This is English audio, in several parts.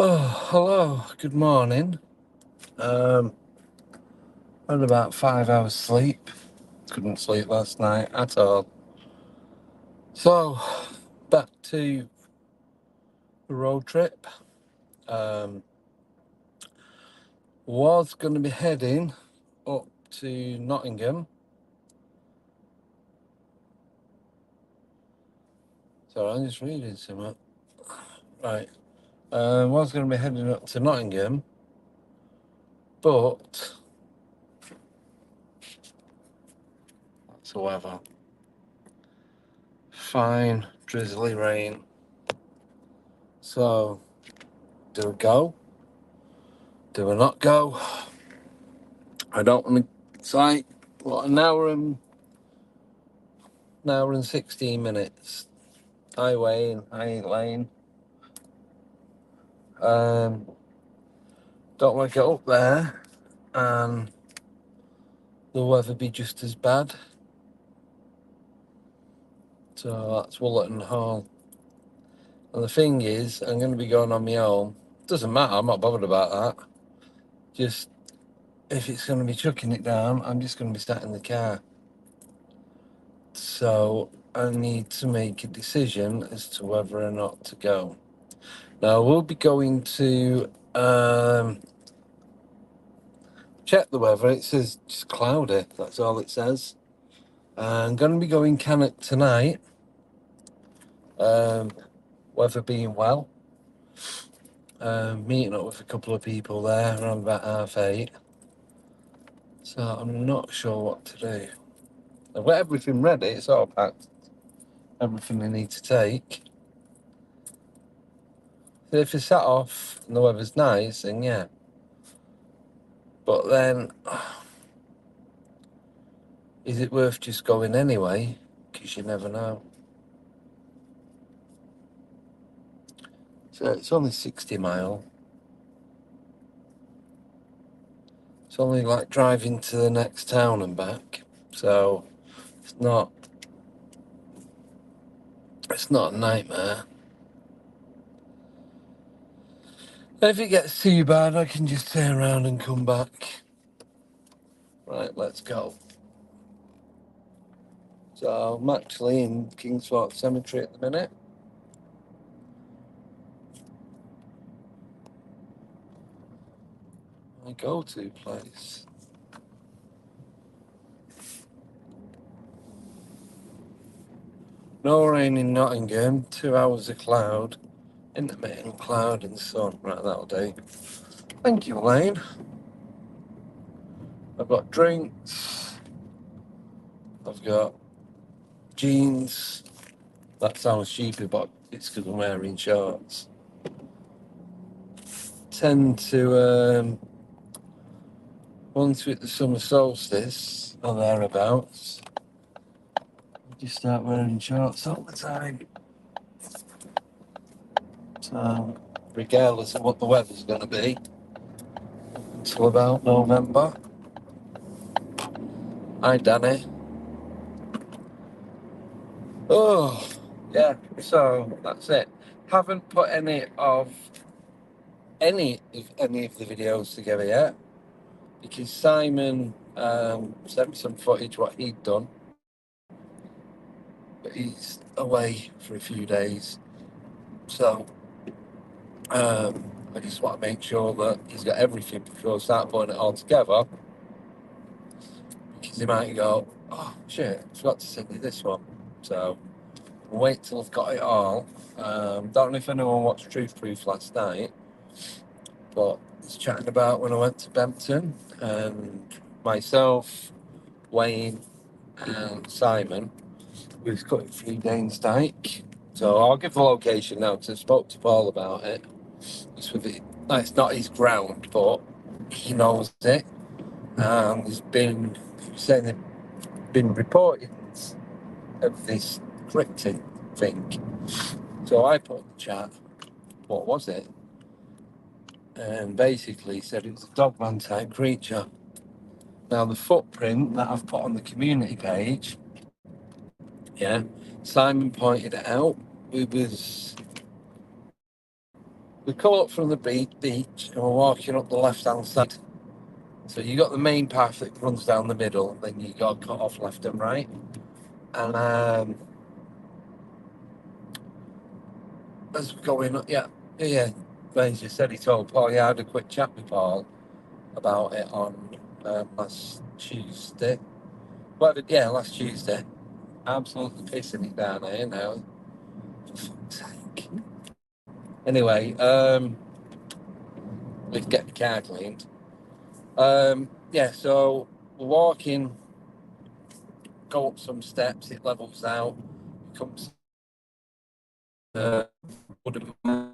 Oh, hello. Good morning. Had about 5 hours sleep. Couldn't sleep last night at all. So, back to the road trip. Was going to be heading up to Nottingham. Sorry, I'm just reading something. Right. Was going to be heading up to Nottingham, but that's the weather. Fine, drizzly rain. So, do we go? Do we not go? I don't want to. It's like, what, an hour and 16 minutes. Highway and I ain't lane. Don't want to get up there and the weather be just as bad. So that's Wollaton Hall. And the thing is, I'm going to be going on my own. Doesn't matter, I'm not bothered about that. Just, if it's going to be chucking it down, I'm just going to be sat in the car. So I need to make a decision as to whether or not to go. Now, we'll be going to check the weather. It says just cloudy. That's all it says. I'm going to be going Cannock tonight. Weather being well. Meeting up with a couple of people there around about 8:30. So I'm not sure what to do. I've got everything ready. It's all packed. Everything I need to take. So if it's set off and the weather's nice, then yeah. But then, is it worth just going anyway? Because you never know. So it's only 60 mile. It's only like driving to the next town and back. So it's not a nightmare. If it gets too bad, I can just turn around and come back. Right, let's go. So I'm actually in Kingsford Cemetery at the minute. My go-to place. No rain in Nottingham, 2 hours of cloud, intermittent cloud and sun. Right, that'll do. Thank you, Elaine. I've got drinks. I've got jeans. That sounds stupid, but it's because I'm wearing shorts. Tend to, once with the summer solstice or thereabouts, you start wearing shorts all the time. So, regardless of what the weather's going to be, until about November. Hi, Danny. Oh, yeah, so that's it. Haven't put any of the videos together yet because Simon sent me some footage what he'd done, but he's away for a few days, so I just want to make sure that he's got everything before I start putting it all together, because he might go, oh shit, I forgot to send you this one. So I'll wait till I've got it all. Don't know if anyone watched Truth Proof last night, but it's chatting about when I went to Bempton, and myself, Wayne and Simon was cutting through Danes Dyke. So I'll give the location now because I spoke to Paul about it. It's with it. It's not his ground, but he knows it. There's been saying there've been reportings of this cryptid thing. So I put in the chat, what was it? And basically said it was a dogman type creature. Now the footprint that I've put on the community page, yeah, Simon pointed it out. We was we come up from the beach and we're walking up the left-hand side. So you got the main path that runs down the middle, then you got cut off left and right. And as we're going up, yeah, Ranger said he told Paul, I had a quick chat with Paul about it on last Tuesday. Last Tuesday. Absolutely pissing it down here now. For fuck's sake. Anyway, we've get the car cleaned. So we're walking, go up some steps, it levels out, comes wooden and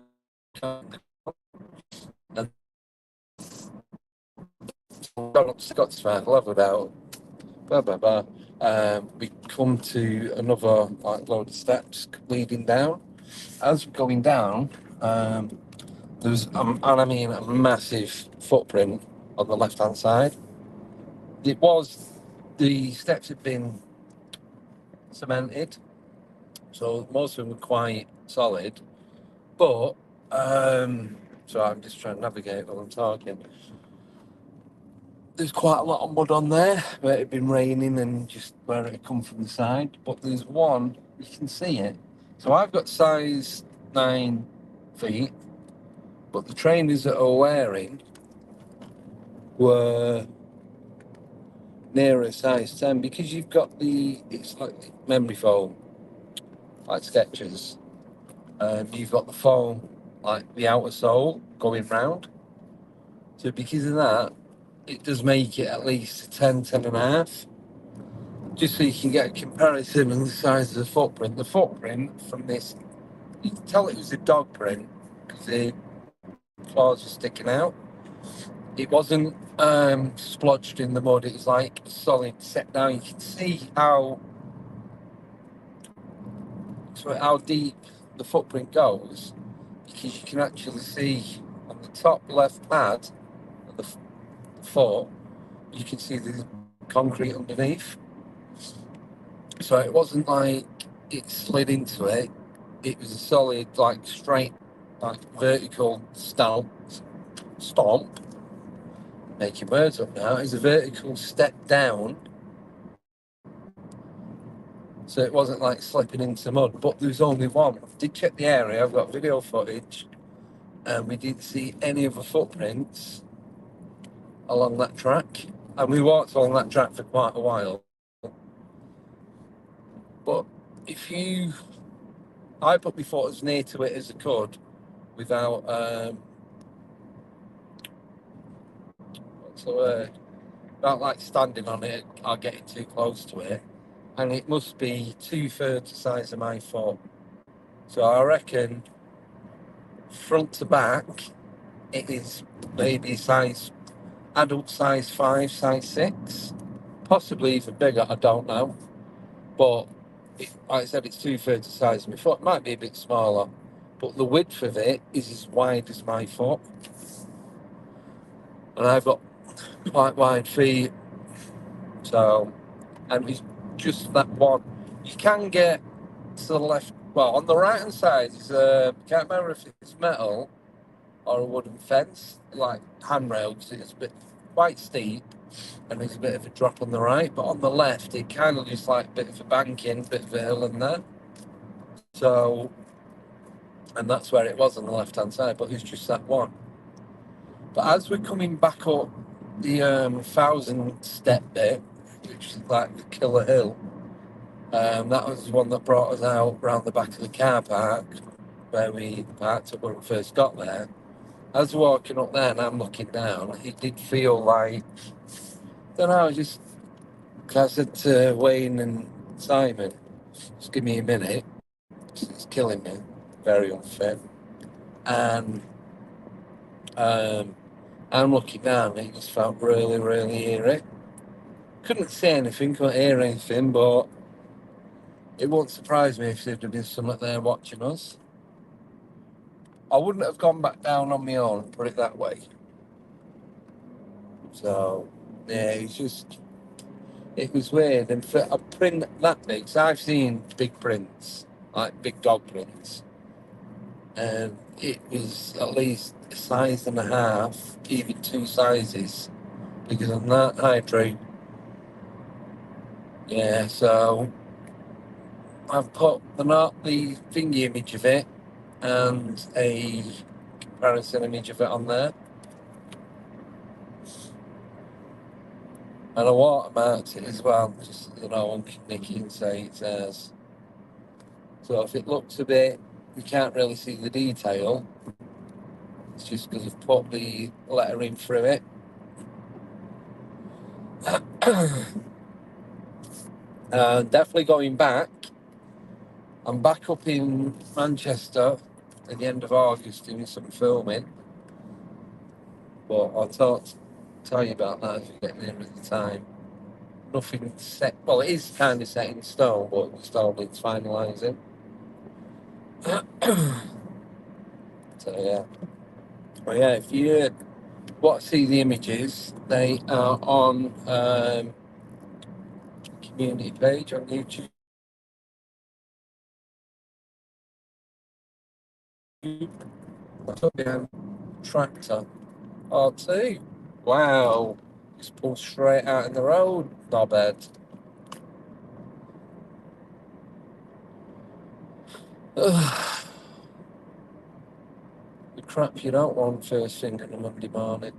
got to find leveled out. We come to another load of steps leading down. As we're going down, there's a massive footprint on the left-hand side. The steps had been cemented, so most of them were quite solid. But so I'm just trying to navigate while I'm talking. There's quite a lot of mud on there where it had been raining and just where it had come from the side. But there's one, you can see it. So I've got size 9 feet, but the trainers that are wearing were nearer size 10 because you've got it's like memory foam, like Skechers. You've got the foam, like the outer sole going round. So because of that, it does make it at least 10 and a half. Just so you can get a comparison on the size of the footprint. The footprint from this, you can tell it was a dog print because the claws were sticking out. It wasn't splodged in the mud, it was like solid set down. You can see how deep the footprint goes because you can actually see on the top left pad of the foot, you can see the concrete underneath. So it wasn't like it slid into it. It was a solid, like straight, like vertical stomp. Making words up now. It's a vertical step down. So it wasn't like slipping into mud, but there was only one. I did check the area, I've got video footage, and we didn't see any other footprints along that track. And we walked along that track for quite a while. But I put my foot as near to it as I could without, what's the word? Without like standing on it or getting too close to it. And it must be 2/3 the size of my foot. So I reckon front to back, it is maybe adult size 5, size 6, possibly even bigger, I don't know. But like I said, it's 2/3 the size of my foot. It might be a bit smaller, but the width of it is as wide as my foot. And I've got quite wide feet. So, and it's just that one. You can get to the left, well, on the right hand side is can't remember if it's metal or a wooden fence, like handrails. It's a bit quite steep and there's a bit of a drop on the right, but on the left it kind of just like a bit of a banking, bit of a hill in there. So, and that's where it was on the left hand side, but it's just that one. But as we're coming back up the 1,000-step bit, which is like the killer hill, that was the one that brought us out round the back of the car park where we parked up when we first got there. As we're walking up there and I'm looking down, it did feel like, I don't know, I said to Wayne and Simon, just give me a minute, it's killing me, very unfit. And I'm looking down and it just felt really, really eerie. Couldn't see anything, couldn't hear anything, but it wouldn't surprise me if there'd been someone there watching us. I wouldn't have gone back down on my own, put it that way. So, yeah, it was weird. And for a print that big, so I've seen big prints, like big dog prints. and it was at least a size and a half, even two sizes, because I'm that high tree. Yeah, so I've put the thingy image of it and a comparison image of it on there. And I watermarked it as well, just so no one can nick it and say it's theirs. So if it looks a bit, you can't really see the detail, it's just because I've put the lettering through it. Definitely going back. I'm back up in Manchester at the end of August doing some filming. But I'll tell you about that as we get nearer the time. Nothing set, well, it is kind of set in stone, but still needs finalising. So, yeah. Well, yeah, if you want to see the images, they are on community page on YouTube. Yeah, tractor R2. Wow. Just pulled straight out in the road. Not bad. The crap you don't want first thing on a Monday morning.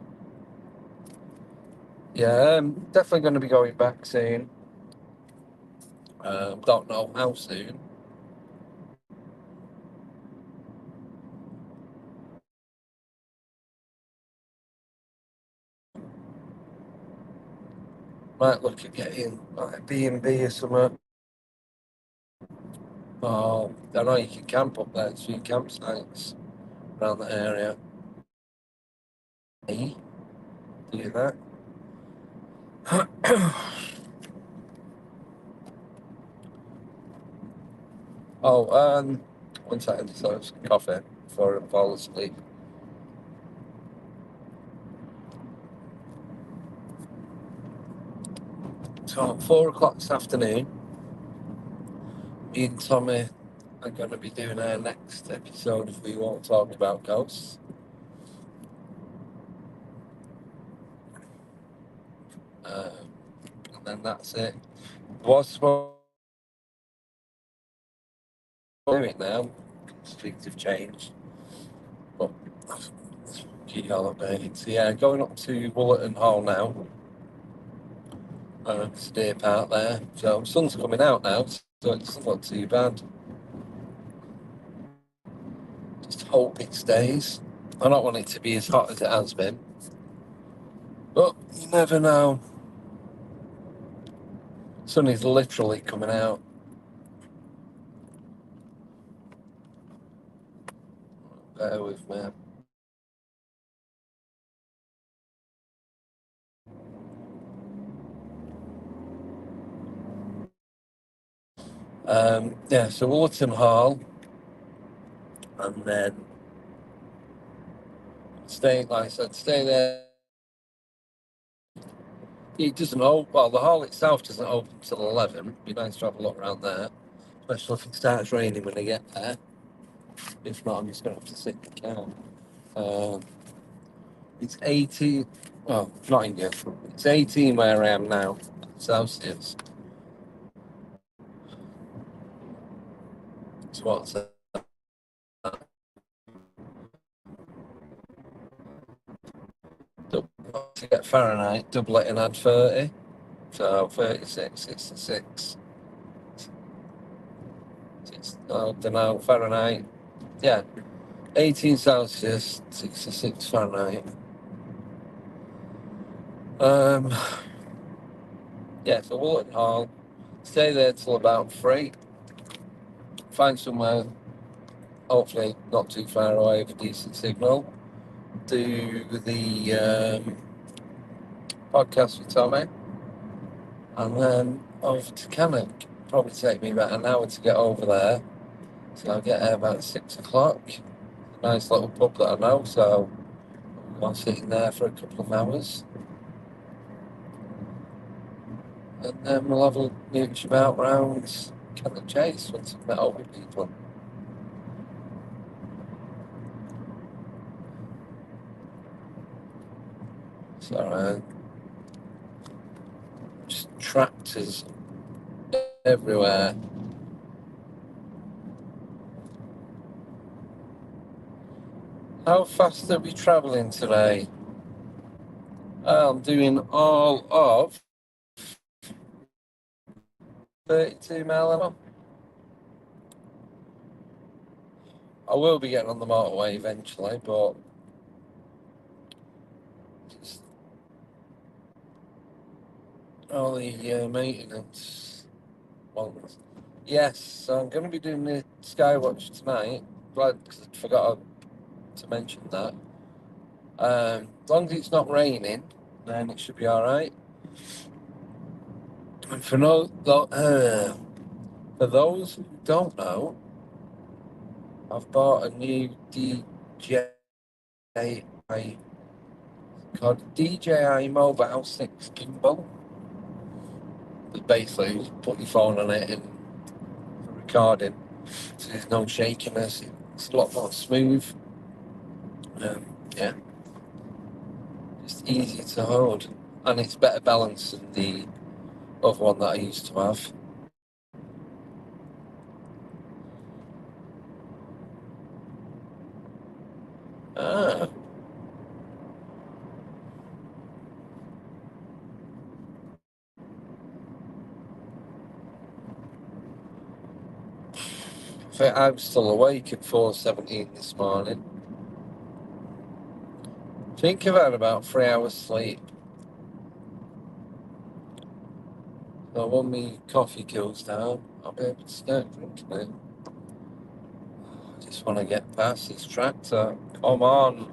Yeah, definitely going to be going back soon. Don't know how soon. Might look at getting like a B&B or something. Oh, I know you can camp up there. There's a few campsites around the area. Me do that. Oh, one second, so some coffee before I fall asleep. So at 4 o'clock this afternoon, me and Tommy are going to be doing our next episode if we won't talk about ghosts. And then that's it. Was supposed to do it now, things have changed. But keep you all updated. So yeah, going up to Wollaton Hall now. Stay part there. So sun's coming out now, so it's not too bad. Just hope it stays. I don't want it to be as hot as it has been, but you never know. Sun is literally coming out. Bear with me. Yeah, so Wollaton Hall, and then stay, like I said, stay there. It doesn't open, well, the hall itself doesn't open till 11. It'd be nice to have a look around there, especially if it starts raining when I get there. If not, I'm just going to have to sit in the car. It's 18, well, Nottingham. It's 18 where I am now, Celsius. So what's that? To get Fahrenheit, double it and add 30. So 36, 66. I don't know, Fahrenheit. Yeah, 18 Celsius, 66 Fahrenheit. Yeah, so Wollaton Hall. Stay there till about 3. Find somewhere, hopefully not too far away, with a decent signal. Do the podcast with Tommy. And then over to Cannock. Probably take me about an hour to get over there. So I'll get there about 6 o'clock. Nice little pub that I know, so I'll sit in there for a couple of hours. And then we'll have a mooch about round Cannock Chase once I've met all the people. It's alright. Just tractors everywhere. How fast are we travelling today? I'm doing all of 32 mile an hour. I will be getting on the motorway eventually, but just all the maintenance ones. Yes, so I'm going to be doing the Skywatch tonight. Glad, because I forgot to mention that. As long as it's not raining, then it should be alright. And for those who don't know, I've bought a new DJI called DJI Mobile 6 gimbal. Basically, you put your phone on it and for recording, so there's no shakiness. It's a lot more smooth. Yeah, just easier to hold, and it's better balance than the other one that I used to have. Ah, I think I'm still awake at 4:17 this morning. I think I've had about 3 hours sleep. So when my coffee cools down, I'll be able to start drinking it. I just want to get past this tractor. Come on.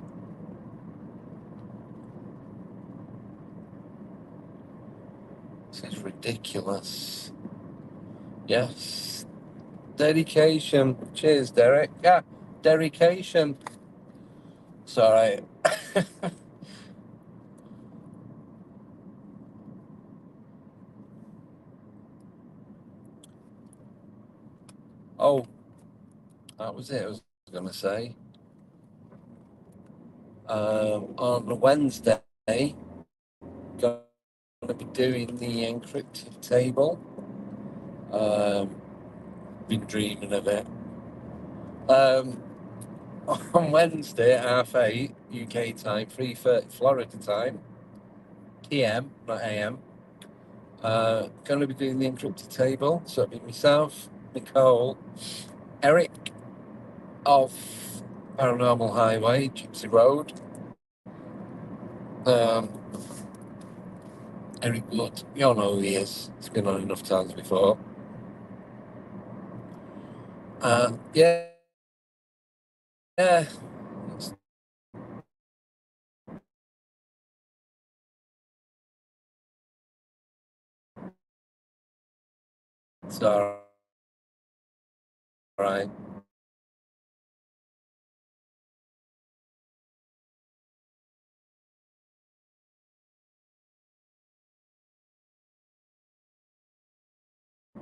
This is ridiculous. Yes. Dedication. Cheers, Derek. Yeah, dedication. It's alright. Oh, that was it I was going to say. On Wednesday, going to be doing the encrypted table. Been dreaming of it. On Wednesday at 8:30 UK time, 3:30 Florida time, PM, not AM. Going to be doing the encrypted table. So it'll be myself, Nicole, Eric of Paranormal Highway, Gypsy Road. Eric Wood, you all know who he is. He's been on enough times before. Yeah, it's all right.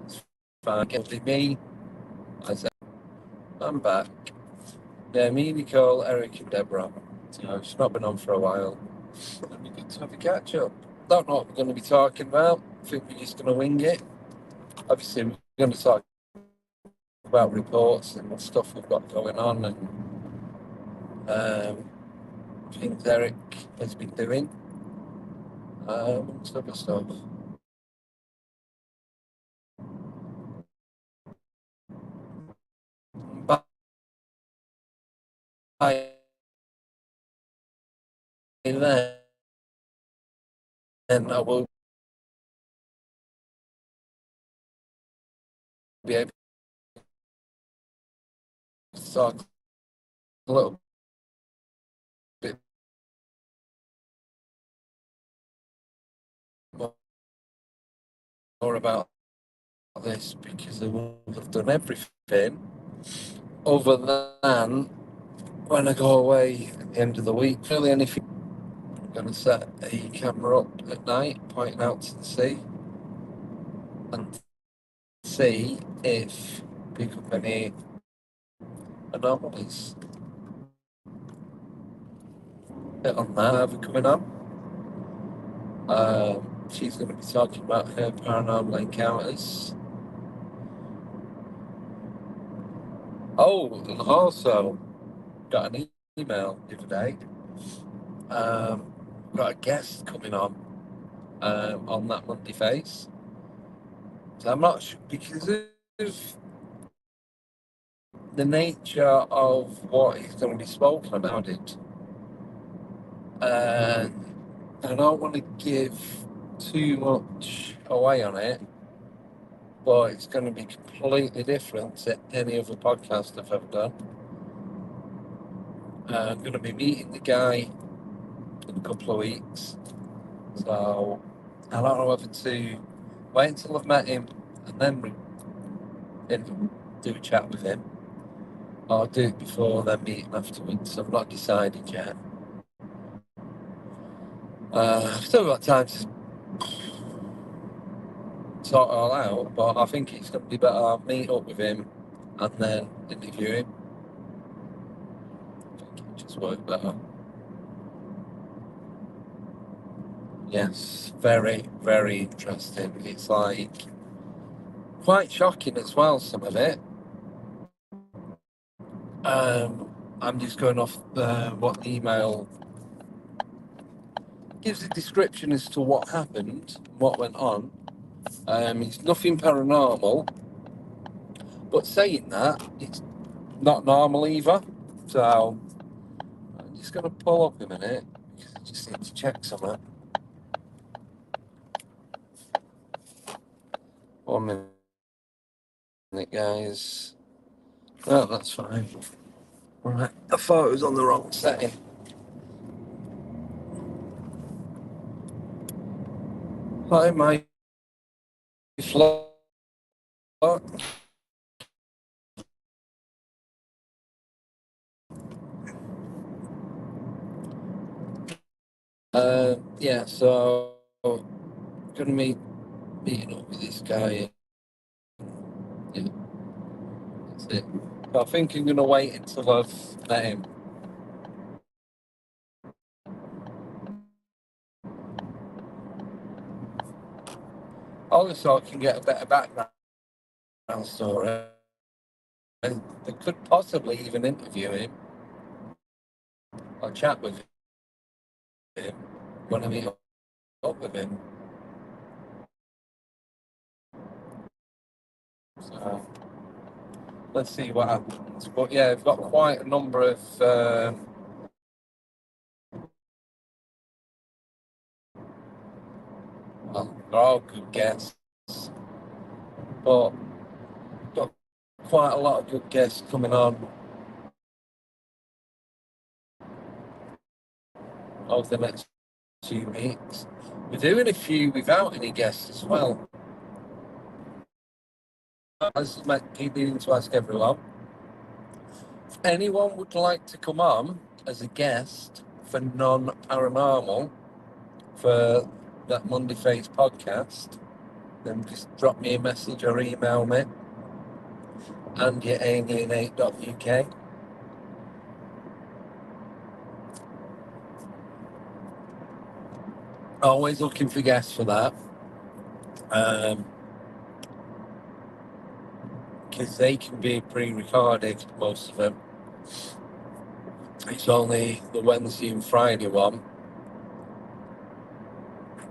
It's fine. It'll be me. I said, I'm back. Yeah, me, Nicole, Eric, and Deborah. So it's not been on for a while. It'll be good to have a catch up. Don't know what we're going to be talking about. I think we're just going to wing it. Obviously, we're going to talk about reports and stuff we've got going on and things Eric has been doing. Amongst other stuff. By then, I will be able to talk a little bit more about this because I will have done everything other than when I go away at the end of the week. Really, anything. I'm going to set a camera up at night, pointing out to the sea, and see if pick up any anomalies. Bit on that, have we coming on? She's going to be talking about her paranormal encounters. Oh, and also got an email the other day. Got a guest coming on that Monday Face. So I'm not sure, because of the nature of what is going to be spoken about it. And I don't want to give too much away on it, but it's going to be completely different to any other podcast I've ever done. I'm going to be meeting the guy in a couple of weeks, so I don't know whether to wait until I've met him and then do a chat with him, or do it before then meeting afterwards. I've not decided yet. I've still got time to sort it all out, but I think it's going to be better I'll meet up with him and then interview him. I think it just work better. Yes, very, very interesting. It's like quite shocking as well, some of it. I'm just going off what the email gives a description as to what happened, what went on. It's nothing paranormal, but saying that, it's not normal either. So I'm just going to pull up a minute because I just need to check something. 1 minute, guys. Oh, that's fine. Right, I thought it was on the wrong setting. Hi, my flock. Yeah, so gonna meeting up with this guy. Yeah, that's it. But I think I'm gonna wait until I've met him. Also, I can get a better background story, and they could possibly even interview him or chat with him when I meet up with him. So let's see what happens. But yeah, I've got quite a number of well, they're all good guests, but got quite a lot of good guests coming on over the next 2 weeks. We're doing a few without any guests as well. As I keep needing to ask everyone, if anyone would like to come on as a guest for non-paranormal for that Monday Face podcast, then just drop me a message or email me, andy@alien8.uk. Always looking for guests for that. Because they can be pre-recorded, most of them. It's only the Wednesday and Friday one.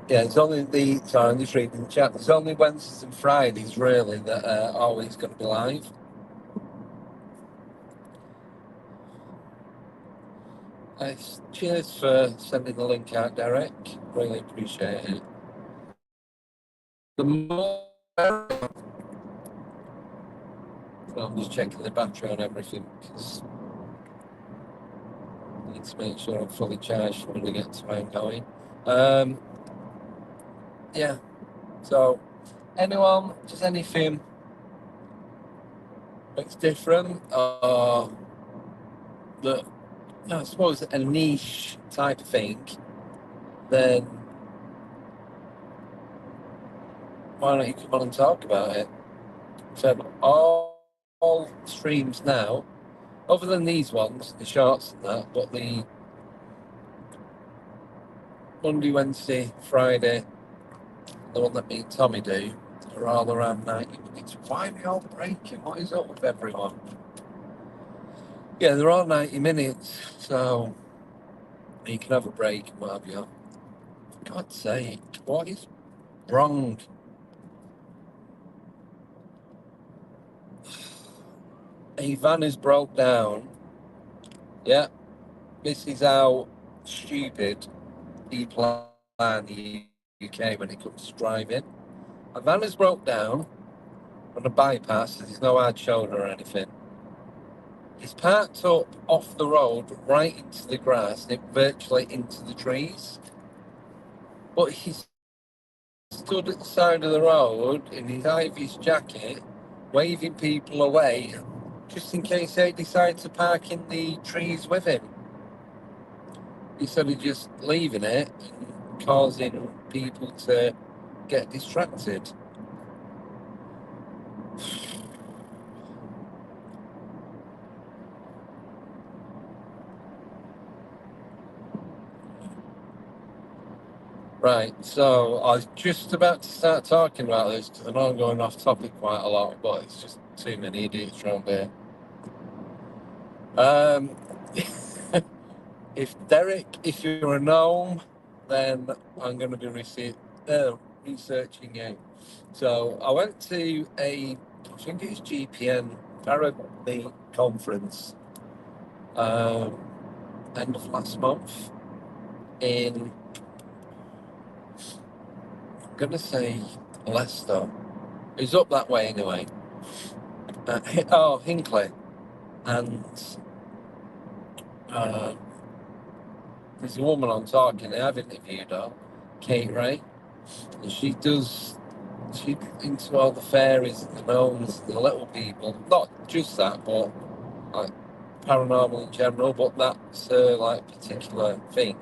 Yeah, it's only sorry, I'm just reading the chat. There's only Wednesdays and Fridays, really, that are always going to be live. Cheers for sending the link out, Derek. Really appreciate it. The more... I'm just checking the battery on everything, because I need to make sure I'm fully charged when we get to where I'm going. Yeah, so anyone, just anything that's different, or that, I suppose, a niche type of thing, then why don't you come on and talk about it? So all streams now, other than these ones, the shorts and that, but the Monday, Wednesday, Friday, the one that me and Tommy do, are all around 90 minutes. Why are we all breaking? What is up with everyone? Yeah, they're all 90 minutes, so you can have a break and what have you. For God's sake, what is wrong? A van is broke down. Yeah, this is how stupid people are in the UK when it comes to driving. A van is broke down on a bypass, there's no hard shoulder or anything. It's parked up off the road right into the grass, virtually into the trees. But he's stood at the side of the road in his Ivy's jacket, waving people away, just in case they decide to park in the trees with him. Instead of just leaving it and causing people to get distracted. Right, so I was just about to start talking about this because I know I'm going off topic quite a lot, but it's just too many idiots around here. If you're a gnome, then I'm going to be researching you. So I went to I think it's GPN Paranormal conference end of last month in, I'm going to say Leicester. It was up that way anyway. Hinckley. And there's a woman I'm talking to, I've interviewed her, Kate Ray. And she's into all the fairies and the gnomes and the little people. Not just that, but like paranormal in general, but that's her like particular thing.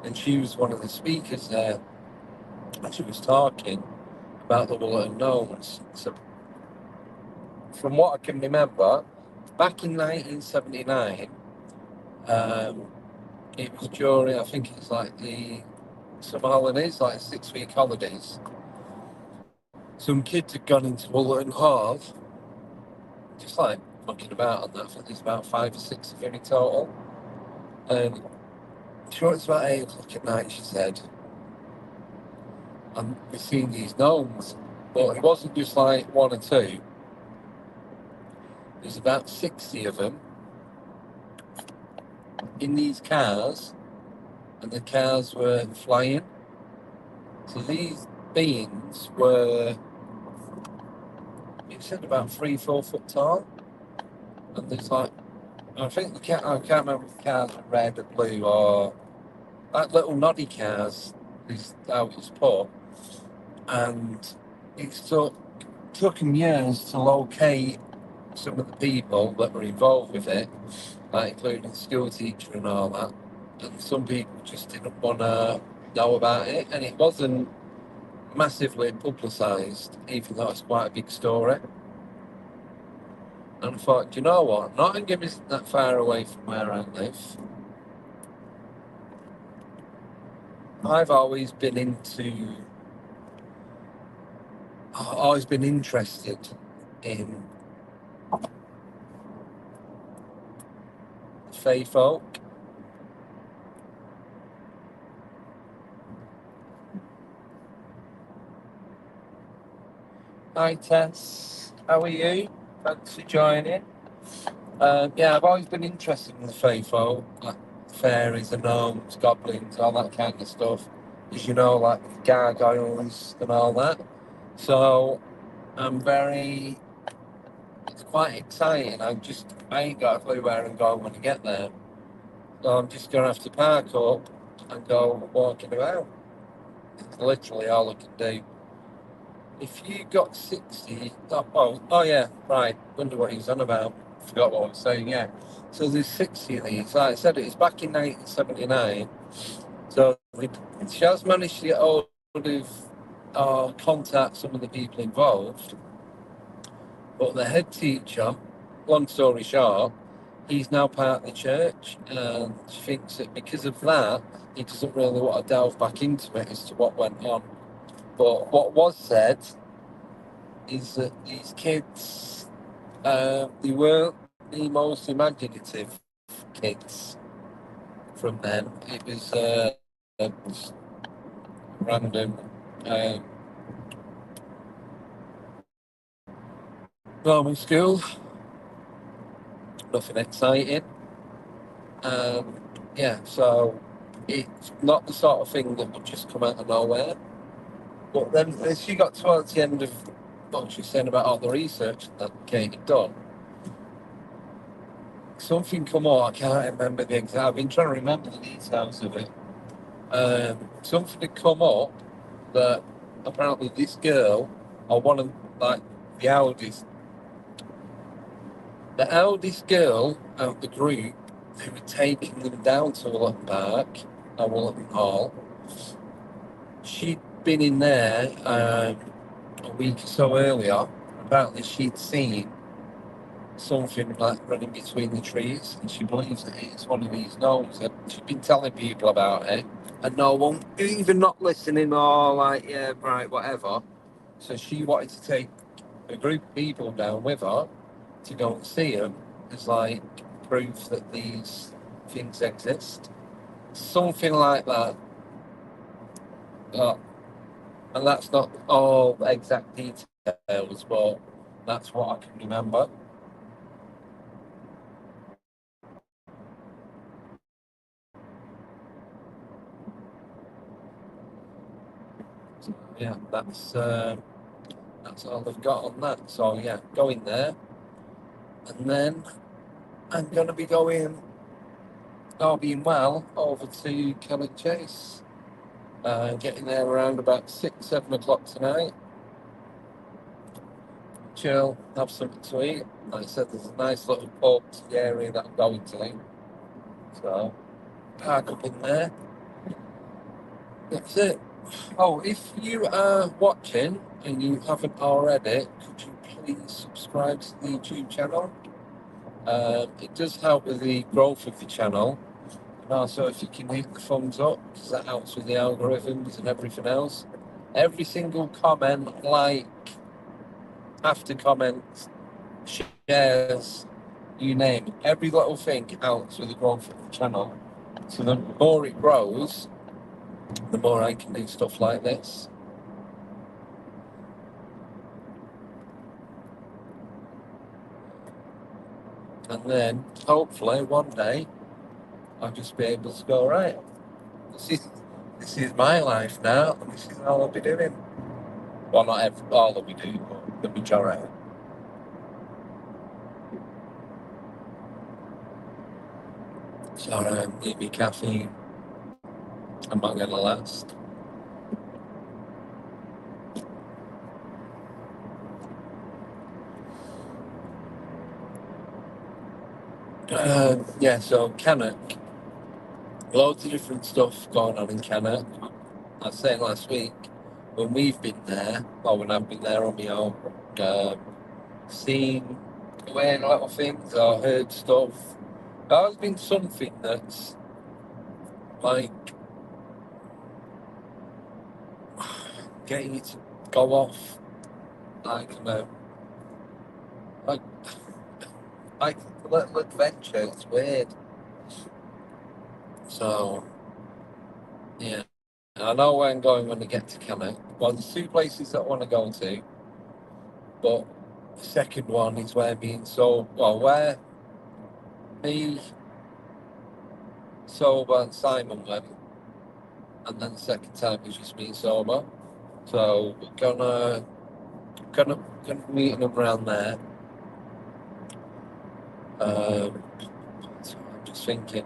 And she was one of the speakers there. And she was talking about the Wollaton gnomes. So from what I can remember, back in 1979, it was during, I think it's like the summer holidays, like 6-week holidays. Some kids had gone into Wollaton Hall, just like mucking about on that. I think there's about 5 or 6 of them in total. And sure, it's about 8 o'clock at night, she said. And we've seen these gnomes, but it wasn't just like 1 or 2. There's about 60 of them in these cars, and the cars were flying. So these beings were, it said about 3-4 foot tall, and there's like, I can't remember if the cars were red or blue or like little noddy cars is how it's put. And it took them years to locate some of the people that were involved with it, like including the school teacher and all that. And some people just didn't want to know about it, and it wasn't massively publicised, even though it's quite a big story. And I thought, do you know what? Nottingham isn't that far away from where I live. I've always been interested in fae folk. Hi Tess, how are you? Thanks for joining. Yeah, I've always been interested in the fae folk, like fairies and gnomes, goblins, all that kind of stuff. As you know, like gargoyles and all that. So it's quite exciting. I ain't got a clue where I'm going when I get there. So I'm just going to have to park up and go walking around. It's literally all I can do. If you got 60, oh yeah, right. Wonder what he was on about. Forgot what I was saying, yeah. So there's 60 of these. Like I said, it was back in 1979. So she has managed to get hold of contact some of the people involved. But the head teacher, long story short, he's now part of the church, and she thinks that because of that, he doesn't really want to delve back into it as to what went on. But what was said is that these kids, they weren't the most imaginative kids from them. It was just random normal school, nothing exciting. Yeah, so it's not the sort of thing that would just come out of nowhere. But then as she got towards the end of what she was saying about all the research that Kate had done, something come on, I can't remember the exact, I've been trying to remember the details of it. Something had come up that apparently this girl, or one of like the eldest girl out of the group who had taken them down to Wollaton Park, or Wollaton Hall, she'd been in there a week or so earlier. Apparently she'd seen something like running between the trees, and she believes that it's one of these gnomes. And she'd been telling people about it, and no one, even not listening or like, yeah, right, whatever. So she wanted to take a group of people down with her to go and see them as like proof that these things exist. Something like that. And that's not all exact details, but that's what I can remember. So, yeah, that's all I've got on that. So yeah, going there, and then I'm gonna be going, all being well, over to Cannock Chase. Getting there around about 6-7 o'clock tonight. Chill, have something to eat. Like I said, there's a nice little pub to the area that I'm going to. So park up in there. That's it. Oh, if you are watching and you haven't already, could you please subscribe to the YouTube channel? It does help with the growth of the channel. And also, if you can hit the thumbs up, because that helps with the algorithms and everything else. Every single comment, like, after comments, shares, you name it, every little thing helps with the growth of the channel. So the more it grows, the more I can do stuff like this. And then, hopefully, one day, I'll just be able to go, right, this is my life now, and this is all I'll be doing. Well, not all that we do, but the majority. So, need me caffeine. I'm not going to last. Yeah, so Cannock. Loads of different stuff going on in Cannock. I was saying last week, when we've been there, or when I've been there on my own, seen weird little things or heard stuff. There's always been something that's like getting you to go off, like like like a little adventure. It's weird. So yeah, I know where I'm going when I get to Cannock. Well, there's two places that I want to go to, but the second one is where where me, Sober, and Simon went, and then the second time was just me sober. So we're gonna be meeting them around there. So I'm just thinking,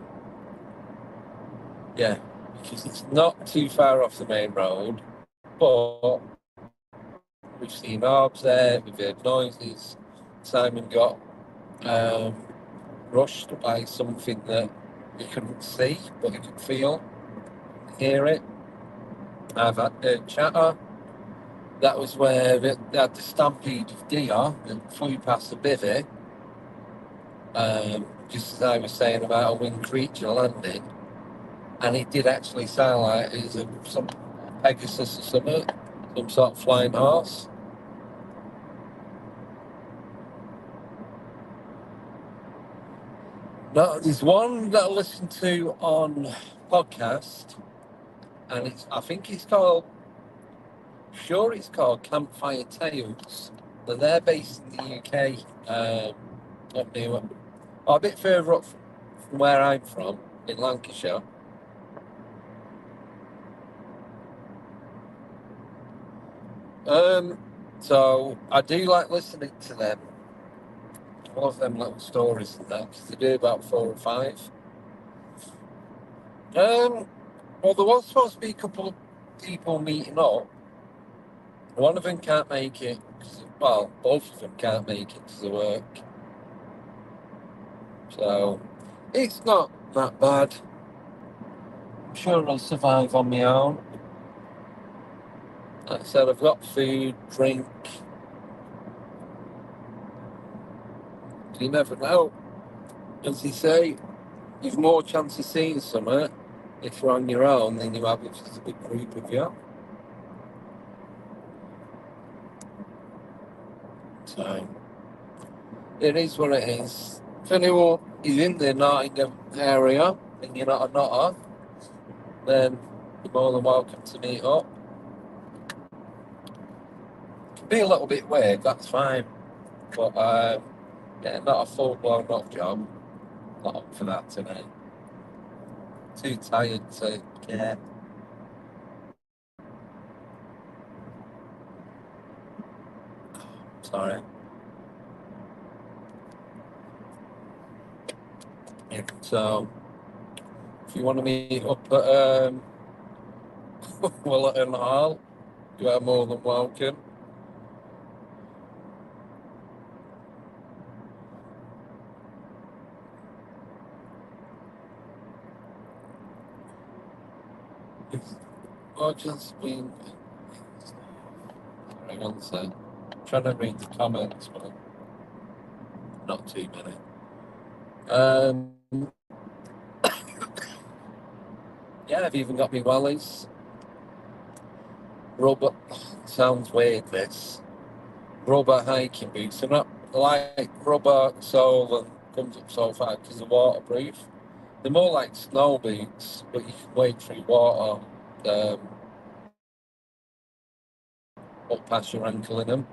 yeah, because it's not too far off the main road, but we've seen orbs there, we've heard noises. Simon got rushed by something that he couldn't see, but he could feel, hear it. I've had chatter. That was where they had the stampede of deer that flew past the bivvy. just as I was saying about a winged creature landing, and it did actually sound like it was some Pegasus or something, some sort of flying horse. No, there's one that I listened to on podcast, and I think it's called, it's called Campfire Tales, but they're based in the UK, up near, a bit further up from where I'm from, in Lancashire. So I do like listening to them. I love them little stories and that, because they do about 4 or 5. Well, there was supposed to be a couple of people meeting up. One of them can't make it, well, both of them can't make it because of work. So, it's not that bad. I'm sure I'll survive on my own. Like I said, I've got food, drink. You never know. As they say, you've more chance of seeing something if you're on your own than you have if there's a big group of you. So, it is what it is. If anyone is in the Nottingham area and you're not a Notter, then you're more than welcome to meet up. It can be a little bit weird, that's fine. But yeah, not a full-blown knock job. Not up for that tonight. Too tired to care. Sorry. Yeah, so, if you want to meet up at Wollaton Hall, you are more than welcome. I've just been. Hang on a sec. I'm trying to read the comments, but not too many. Yeah, I've even got me wellies. Rubber. Sounds weird, this. Rubber hiking boots. They're not like rubber sole and comes up so far because they're waterproof. They're more like snow boots, but you can wade through water up past your ankle in them.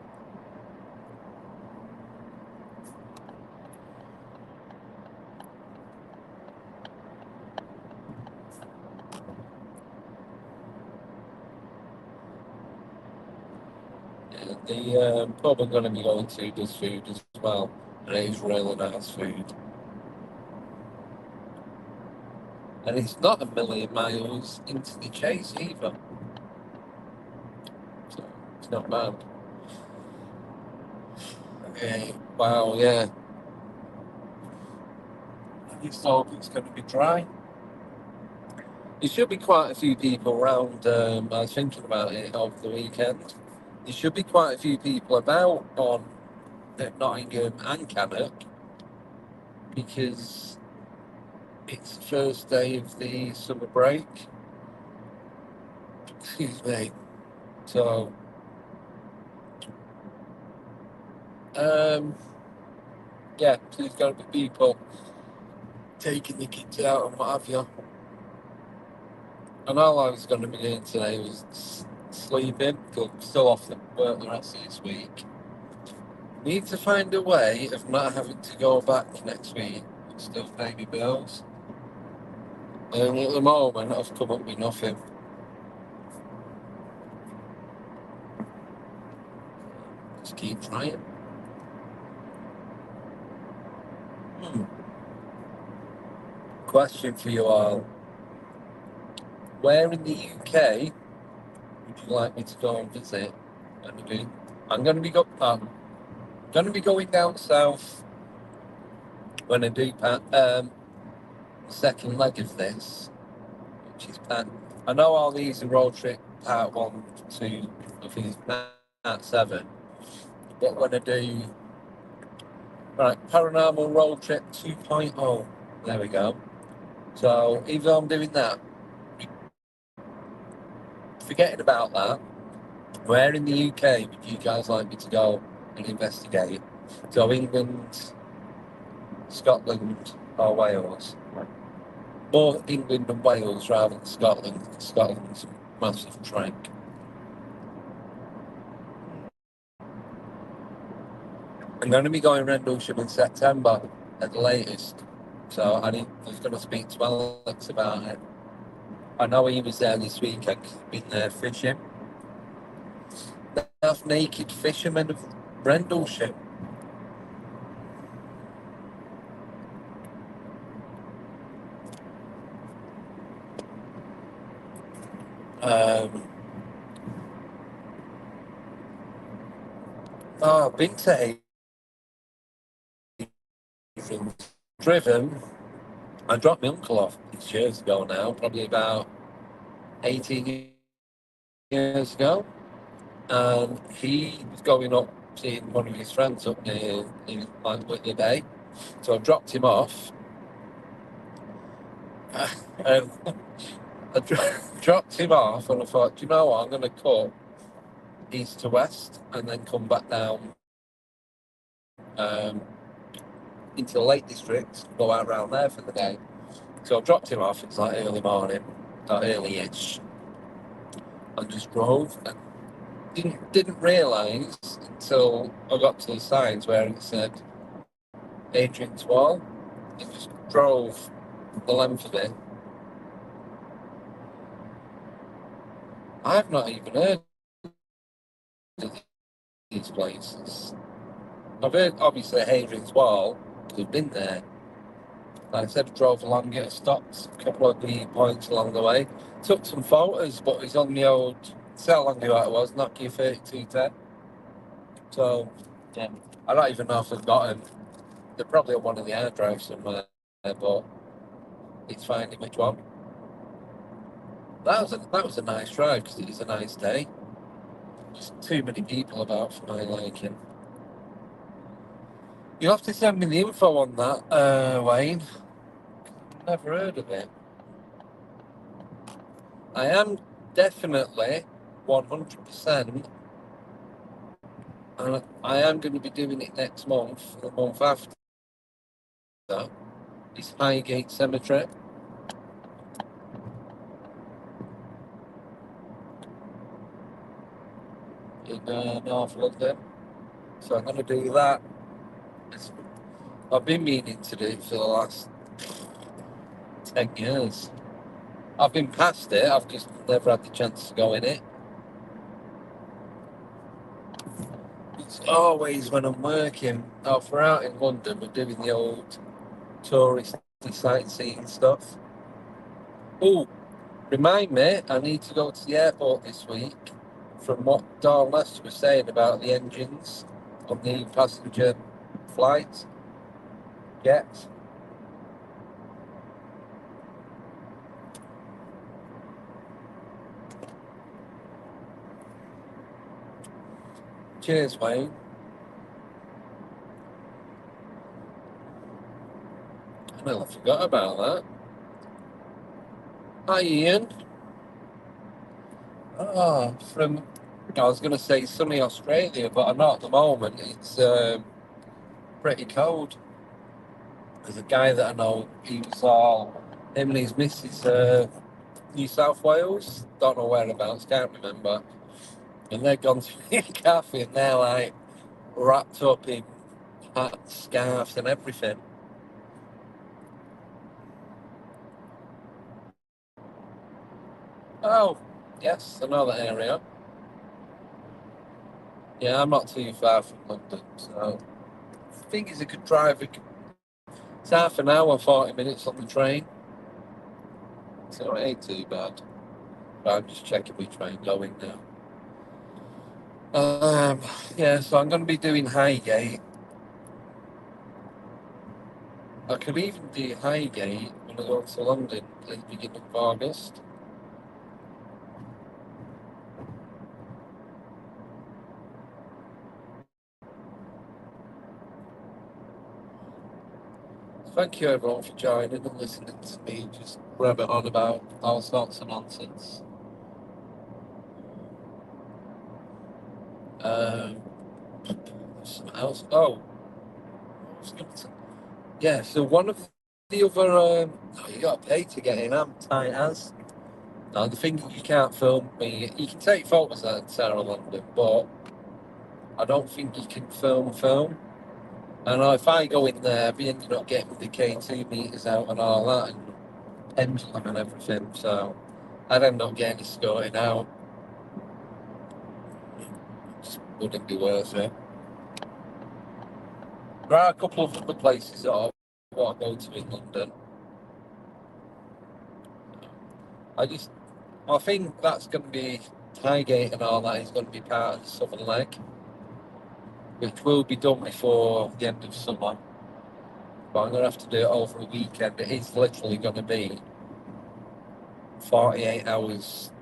The pub I'm going to be going to does food as well, and it is really nice food. And it's not a million miles into the Chase either, so it's not bad. Okay, wow, yeah. I just hope it's going to be dry. There should be quite a few people around. I was thinking about it over the weekend. There should be quite a few people about on Nottingham and Cannock, because it's the first day of the summer break. Excuse me. So, yeah, so there's going to be people taking the kids out and what have you. And all I was going to be doing today was sleeping, because I'm still off the work the rest of this week. Need to find a way of not having to go back next week and still pay me bills. And at the moment, I've come up with nothing. Just keep trying. Question for you all. Where in the UK would you like me to go and visit? I'm going to be going down south when I do the second leg of this, which is part. I know all these are road trip part 1, 2. I think it's Pt.7. But when Right, Paranormal Road Trip 2.0. There we go. So even though I'm doing that, forgetting about that, where in the UK would you guys like me to go and investigate? So England, Scotland, or Wales? More England and Wales rather than Scotland. Scotland's a massive trek. I'm going to be going Rendlesham in September at the latest. So I was going to speak to Alex about it. I know he was there this weekend 'cause he'd been there fishing. Half naked fishermen of Rendlesham. I've been to Havering, driven. I dropped my uncle off 6 years ago now, probably about 18 years ago. And he was going up seeing one of his friends up near in like Whitley Bay. So I dropped him off. Um, dropped him off, and I thought, do you know what? I'm going to cut east to west and then come back down into the Lake District, go out around there for the day. So I dropped him off. It's like early morning, early-ish, and just drove. And didn't realise until I got to the signs where it said Adrian's Wall. I just drove the length of it. I've not even heard of these places. I've heard, obviously, Hadrian's Wall, because I've been there. Like I said, I drove along it, stopped a couple of the points along the way. Took some photos, but it's on the old, see how long ago it was, Nokia 3210. So, yeah, I don't even know if I've got them. They're probably on one of the hard drives somewhere, but it's finding which one. That was a nice drive, because it was a nice day. Just too many people about for my liking. You'll have to send me the info on that, Wayne. Never heard of it. I am definitely 100%, and I am going to be doing it next month, the month after. It's Highgate Cemetery in North London. So I'm going to do that. I've been meaning to do it for the last 10 years. I've been past it, I've just never had the chance to go in it. It's always when I'm working, if we're out in London, we're doing the old touristy sightseeing stuff. Oh, remind me, I need to go to the airport this week. From what Dawn Lester was saying about the engines on the passenger flights, jets. Cheers, Wayne. I nearly forgot about that. Hi, Ian. From, I was going to say sunny Australia, but I'm not at the moment. It's pretty cold. There's a guy that I know, him and his missus, New South Wales, don't know whereabouts, can't remember. And they've gone to a cafe and they're like wrapped up in hats, scarves, and everything. Oh, yes, I know that area. Yeah, I'm not too far from London, so I think it's a good drive. It's half an hour, 40 minutes on the train. So it ain't too bad. But I'm just checking which way I'm going now. Yeah, so I'm going to be doing Highgate. I could even do Highgate when I go to London at the beginning of August. thank you everyone for joining and listening to me just rabbit on about all sorts of nonsense. Something else. Oh, I was going to. Yeah. So one of the other. You got to pay to get in. I'm tight as. Now the thing you can't film me. You can take photos at Sarah London, but I don't think you can film. And if I go in there, I'll be ending up getting the K2 meters out and all that, and pendulum and everything. So I'd end up getting escorted out. Just wouldn't be worth it. There are a couple of other places that I want to go to in London. I think that's going to be Highgate and all that is going to be part of the Southern Leg, which will be done before the end of summer. But I'm going to have to do it over a weekend. It is literally going to be 48 hours.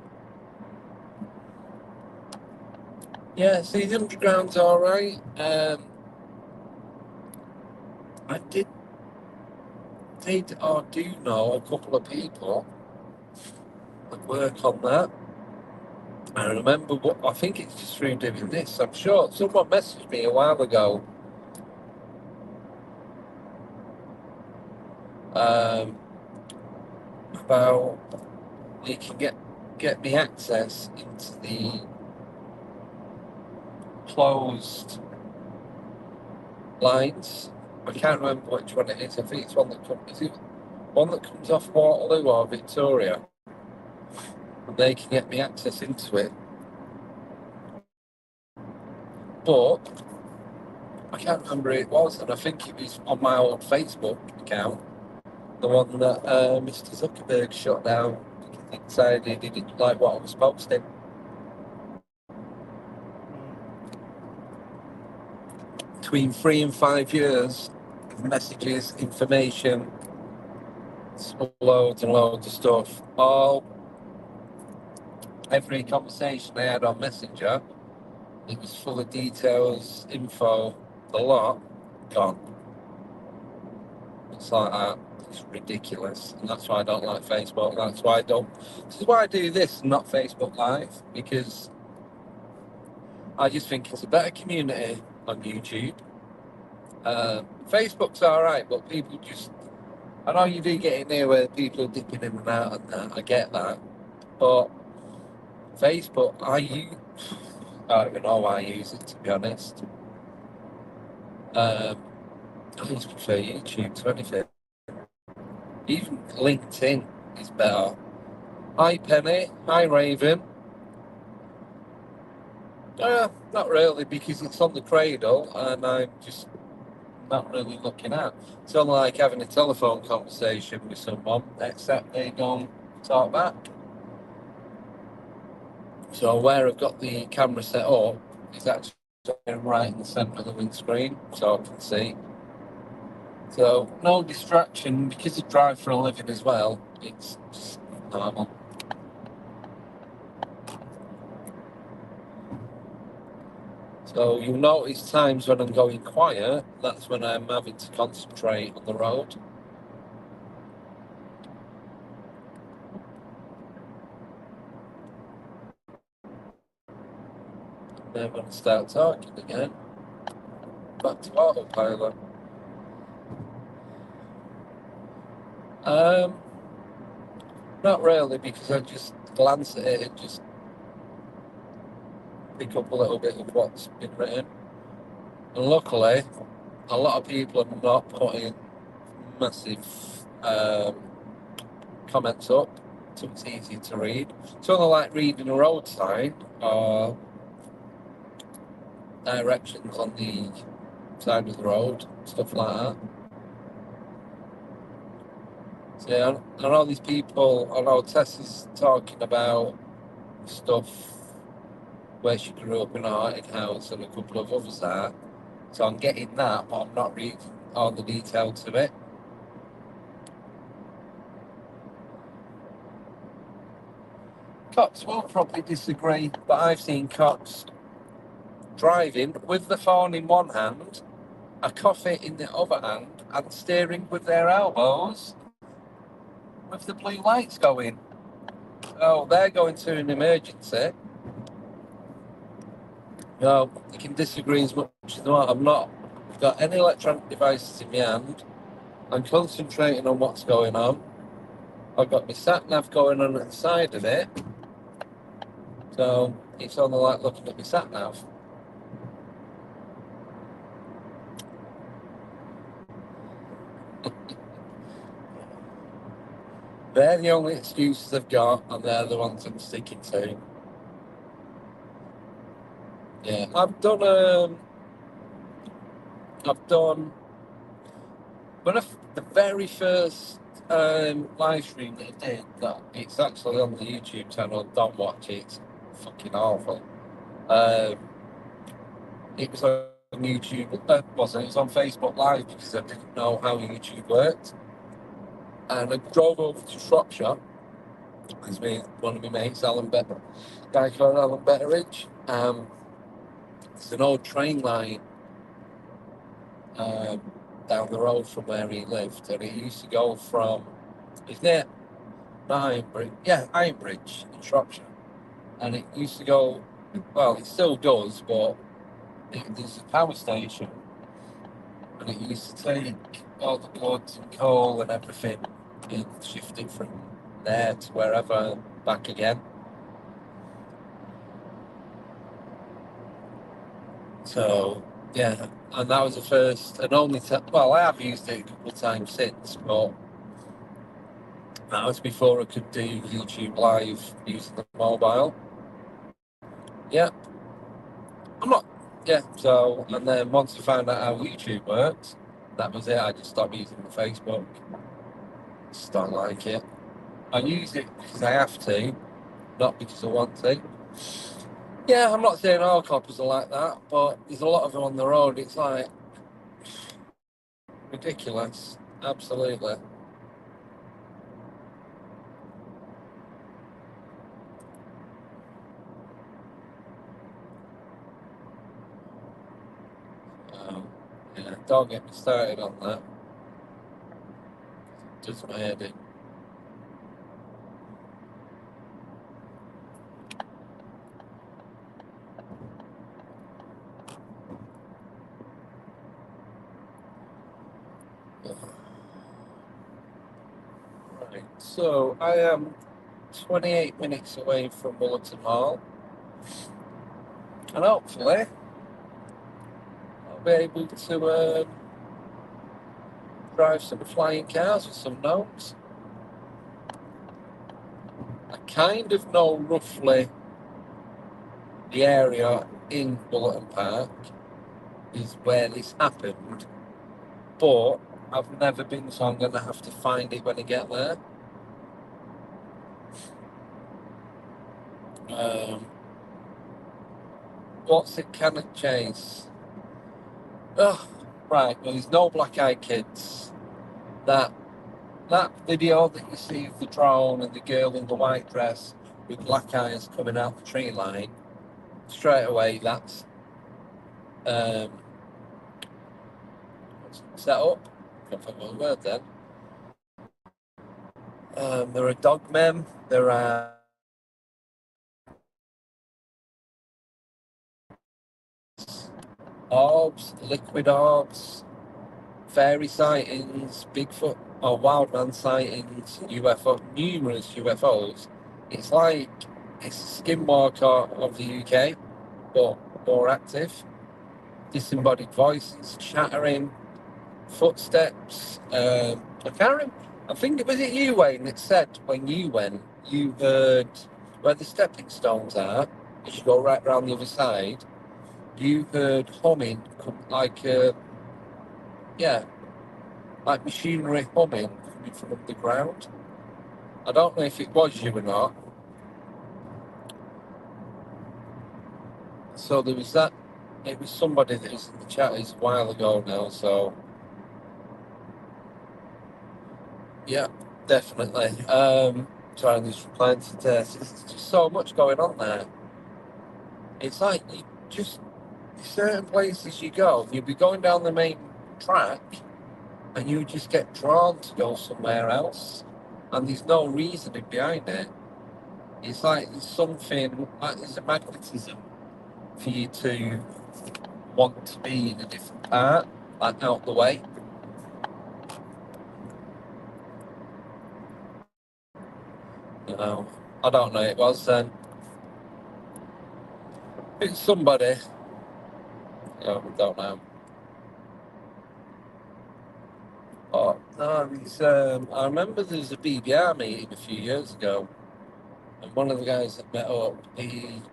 Yeah, see, the underground's all right. I did or do know a couple of people that work on that. I remember I think it's just through doing this. I'm sure someone messaged me a while ago. About you can get me access into the closed lines. I can't remember which one it is. I think it's one that comes. Is it one that comes off Waterloo or Victoria? And they can get me access into it. But I can't remember who it was, and I think it was on my old Facebook account, the one that Mr. Zuckerberg shut down because he decided he didn't like what I was posting. Between 3 and 5 years of messages, information, loads and loads of stuff. Every conversation I had on Messenger, it was full of details, info, a lot, gone. It's like that. It's ridiculous. And that's why I don't like Facebook. This is why I do this, not Facebook Live, because I just think it's a better community on YouTube. Facebook's alright, but people just... I know you do get in there where people are dipping in and out and that. I get that. But Facebook, I don't even know why I use it, to be honest. I just prefer YouTube to anything. Even LinkedIn is better. Hi Penny, hi Raven. Not really, because it's on the cradle and I'm just not really looking at. It's not like having a telephone conversation with someone, except they don't talk back. So where I've got the camera set up is actually right in the centre of the windscreen, so I can see. So no distraction, because I drive for a living as well, it's just normal. So you'll notice times when I'm going quiet, that's when I'm having to concentrate on the road. And then when I start talking again, back to autopilot. Not really, because I just glance at it and just pick up a little bit of what's been written. And luckily, a lot of people are not putting massive comments up, so it's easier to read. It's only like reading a road sign or directions on the side of the road, stuff like that. So yeah, I know these people, I know Tess is talking about stuff where she grew up in a haunted house and a couple of others are. So I'm getting that, but I'm not reading all the detail to it. Cops will probably disagree, but I've seen cops driving with the phone in one hand a coffee in the other hand and steering with their elbows with the blue lights going. Oh, they're going to an emergency. No, you can disagree as much as you want. I've not got any electronic devices in my hand. I'm concentrating on what's going on. I've got my sat nav going on at the side of it. So it's only like looking at my sat nav. They're the only excuses I've got, and they're the ones I'm sticking to. Yeah, I've done the very first live stream that I did, that it's actually on the YouTube channel, don't watch it, it's fucking awful. It was on YouTube, it was on Facebook Live because I didn't know how YouTube worked. And I drove over to Shropshire because one of my mates, guy called Alan Betteridge. It's an old train line down the road from where he lived, and it used to go from, it's near Ironbridge in Shropshire, and it used to go, well, it still does, but there's a power station, and it used to take all the goods and coal and everything and shift it from there to wherever, back again. So, yeah, and that was the first and only well, I have used it a couple of times since, but that was before I could do YouTube Live using the mobile. Yeah. So, and then once I found out how YouTube works, that was it. I just stopped using the Facebook. Just don't like it. I use it because I have to, not because I want to. Yeah, I'm not saying all coppers are like that, but there's a lot of them on the road. It's like ridiculous. Absolutely. Yeah, don't get me started on that. Just my head in. Right, so I am 28 minutes away from Wollaton Hall, and hopefully I'll be able to drive some flying cars with some gnomes. I kind of know roughly the area in Wollaton Park is where this happened, but I've never been, so I'm going to have to find it when I get there. What's it, Cannock Chase? Oh, right, well, there's no black-eyed kids. That video that you see of the drone and the girl in the white dress with black eyes coming out the tree line, straight away that's set up. Can't find my word then. There are dog men, there are orbs, liquid orbs, fairy sightings, Bigfoot or wildman sightings, numerous UFOs. It's like it's a skinwalker of the UK, but more active. Disembodied voices, chattering, footsteps. I can't remember. I think was it you, Wayne, that said when you went, you heard where the stepping stones are. As you go right round the other side, you heard humming, like like machinery humming coming from underground. I don't know if it was you or not. So there was that. It was somebody that was in the chat a while ago now. So yeah, definitely. Trying this replying to this. There's just so much going on there. It's like you just certain places you go, you'll be going down the main track, and you just get drawn to go somewhere else, and there's no reasoning behind it. It's like there's something, like there's a magnetism for you to want to be in a different part, like out the way. You know, I don't know. It was it's somebody. Don't know. Oh no, it's, I remember there was a BBR meeting a few years ago, and one of the guys that met up, him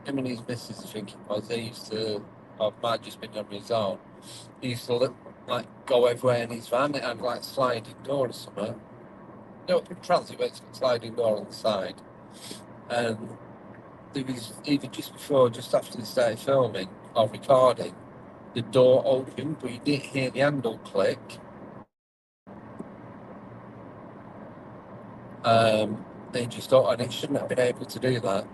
and his missus, I think it was, they used to, or might have just been on his own. He used to like go everywhere in his van. It had like sliding door or something. No, transit, but it's got sliding door on the side. And there was either just after they started filming or recording, the door opened, but you didn't hear the handle click. They just thought, and it shouldn't have been able to do that.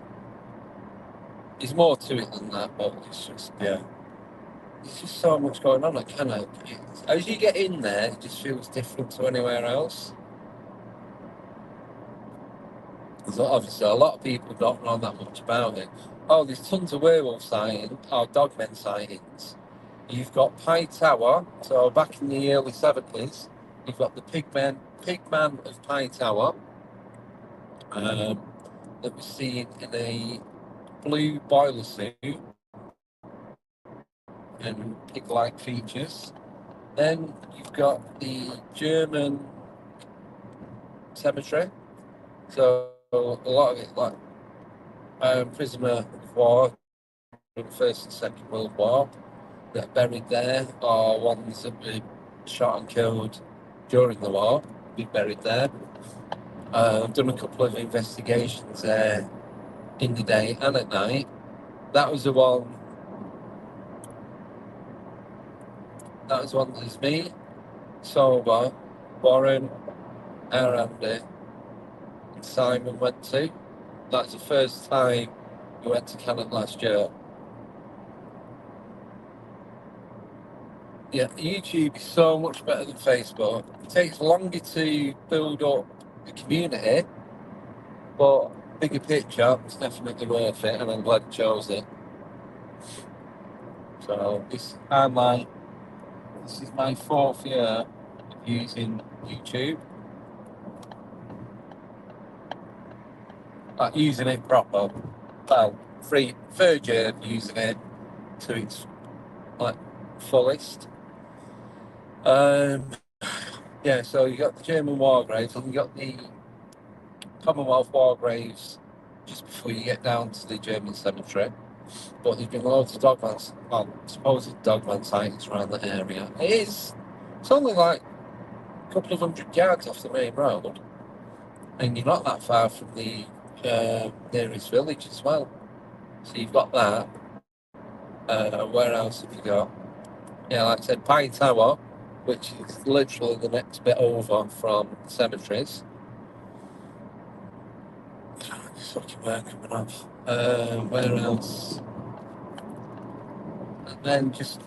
There's more to it than that, but it's just, yeah. There's just so much going on at Cannock. As you get in there, it just feels different to anywhere else. So obviously, a lot of people don't know that much about it. Oh, there's tons of werewolf sightings, or dogmen sightings. You've got Pie Tower, so back in the early 70s, you've got the Pigman of Pie Tower, that was seen in a blue boiler suit and pig-like features. Then you've got the German cemetery, so a lot of it like prisoner of war from the First and Second World War that are buried there, or ones that were shot and killed during the war, be buried there. I've done a couple of investigations there in the day and at night. That was the one. That was one that was me, Sober, Warren, our Andy, and Simon went to. That's the first time we went to Cannock last year. Yeah, YouTube is so much better than Facebook. It takes longer to build up the community, but bigger picture, it's definitely worth it, and I'm glad I chose it. So this is my 4th year of using YouTube. Like using it proper. Well, third year of using it to its like fullest. Yeah, so you got the German war graves, and you got the Commonwealth war graves just before you get down to the German cemetery. But there's been loads of supposed dogman sightings around the area. It's only like a couple of 100 yards off the main road, and you're not that far from the nearest village as well. So you've got that. Where else have you got? Yeah, like I said, Pine Tower, which is literally the next bit over from the cemeteries. It's fucking work coming off. Where else? And then just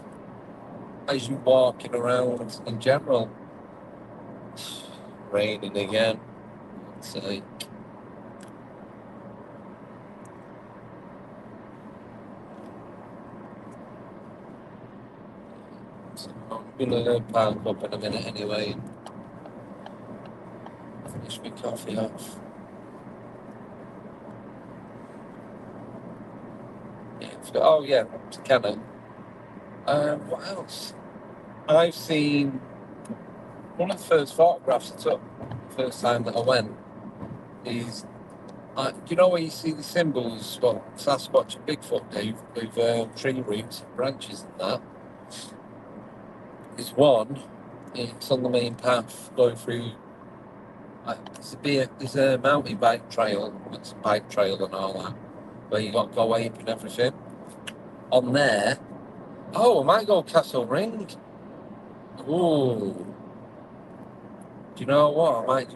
as you're walking around in general, raining again. So I'm gonna park up in a minute anyway. Finish my coffee off. Yeah, oh yeah, to Cannock. What else? I've seen one of the first photographs I took the first time that I went is, do you know where you see the symbols what Sasquatch and Bigfoot do with tree roots and branches and that? There's one, it's on the main path going through, there's a mountain bike trail, it's a bike trail and all that, where you got to go up and everything. On there, I might go Castle Ring. Ooh. Do you know what? I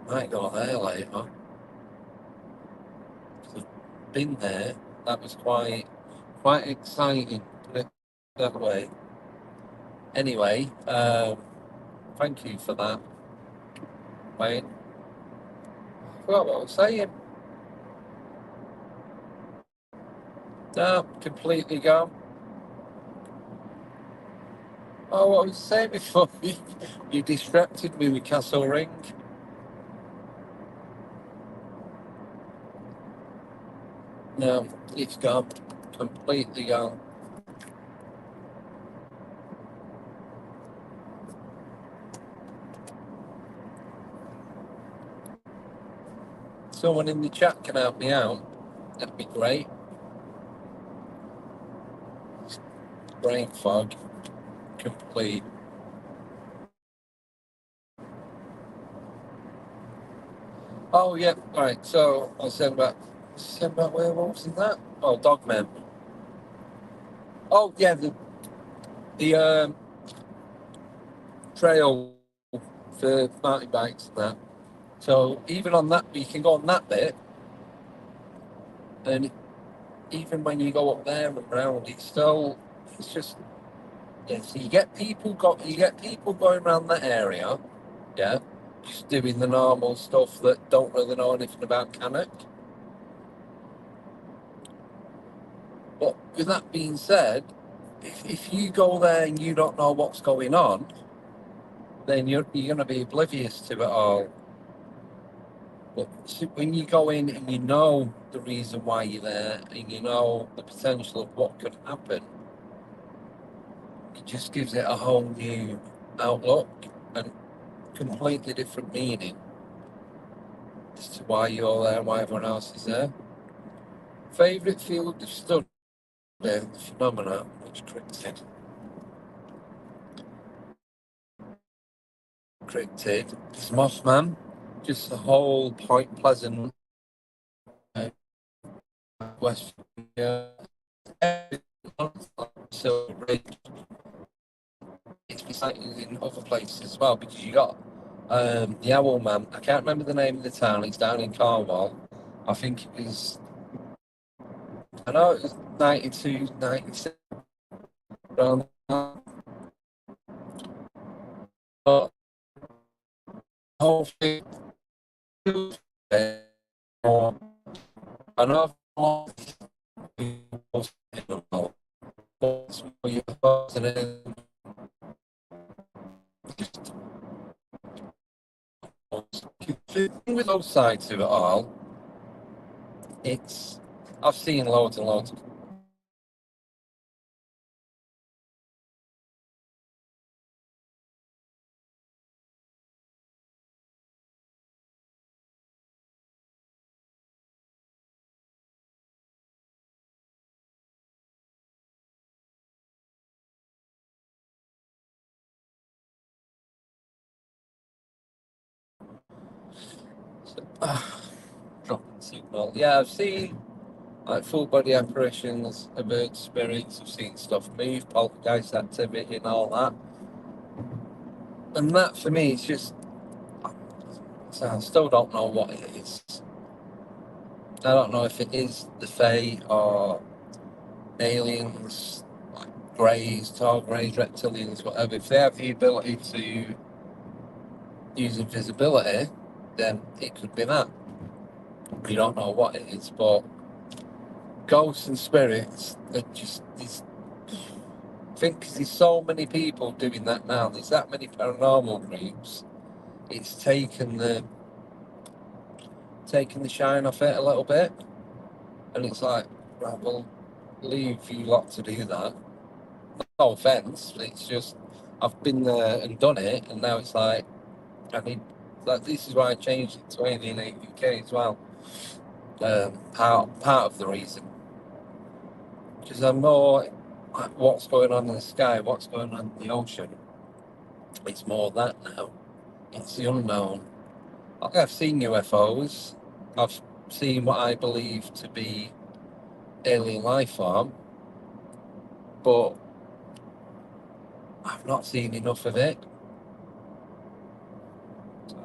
might go there later. I've been there. That was quite exciting. that way. Anyway, thank you for that, Wayne. I forgot what I was saying. No, completely gone. Oh, what I was saying before, you distracted me with Castle Ring. No, it's gone. Completely gone. Someone in the chat can help me out. That'd be great. Brain fog. Complete. Oh, yeah, right. So I was saying about werewolves and that. Oh, Dogmen. Oh, yeah, the trail for mountain bikes and that. So even on that, you can go on that bit, and even when you go up there and around, it's just, yeah. So you get people going around that area, yeah, just doing the normal stuff that don't really know anything about Cannock. But with that being said, if you go there and you don't know what's going on, then you're going to be oblivious to it all. But when you go in and you know the reason why you're there and you know the potential of what could happen, it just gives it a whole new outlook and completely different meaning as to why you're there and why everyone else is there. Favourite field of study, the phenomena which cryptid is Mothman, just the whole Point Pleasant, West Virginia, so it's besides in other places as well, because you got the Owl Man. I can't remember the name of the town. It's down in Cornwall. I think it was. I know it was 92, 96. Around that. But hopefully, I know what's your thoughts on it? The thing with those sides of it all, I've seen loads and loads of dropping signal. Yeah, I've seen like full body apparitions, emerged spirits. I've seen stuff move, poltergeist activity, and all that. And that for me, it's just, so I still don't know what it is. I don't know if it is the Fae or aliens, like greys, tall greys, reptilians, whatever. If they have the ability to use invisibility, then it could be that. We don't know what it is, but ghosts and spirits are just these. I think because there's so many people doing that now, there's that many paranormal groups, it's taken the shine off it a little bit, and it's like, right, we'll leave you lot to do that. No offence, it's just I've been there and done it, and now it's like I need. Like, this is why I changed it to Alien UK as well. Part of the reason, because I'm more like what's going on in the sky, what's going on in the ocean. It's more that now. It's the unknown. Like, I've seen UFOs. I've seen what I believe to be alien life form, but I've not seen enough of it.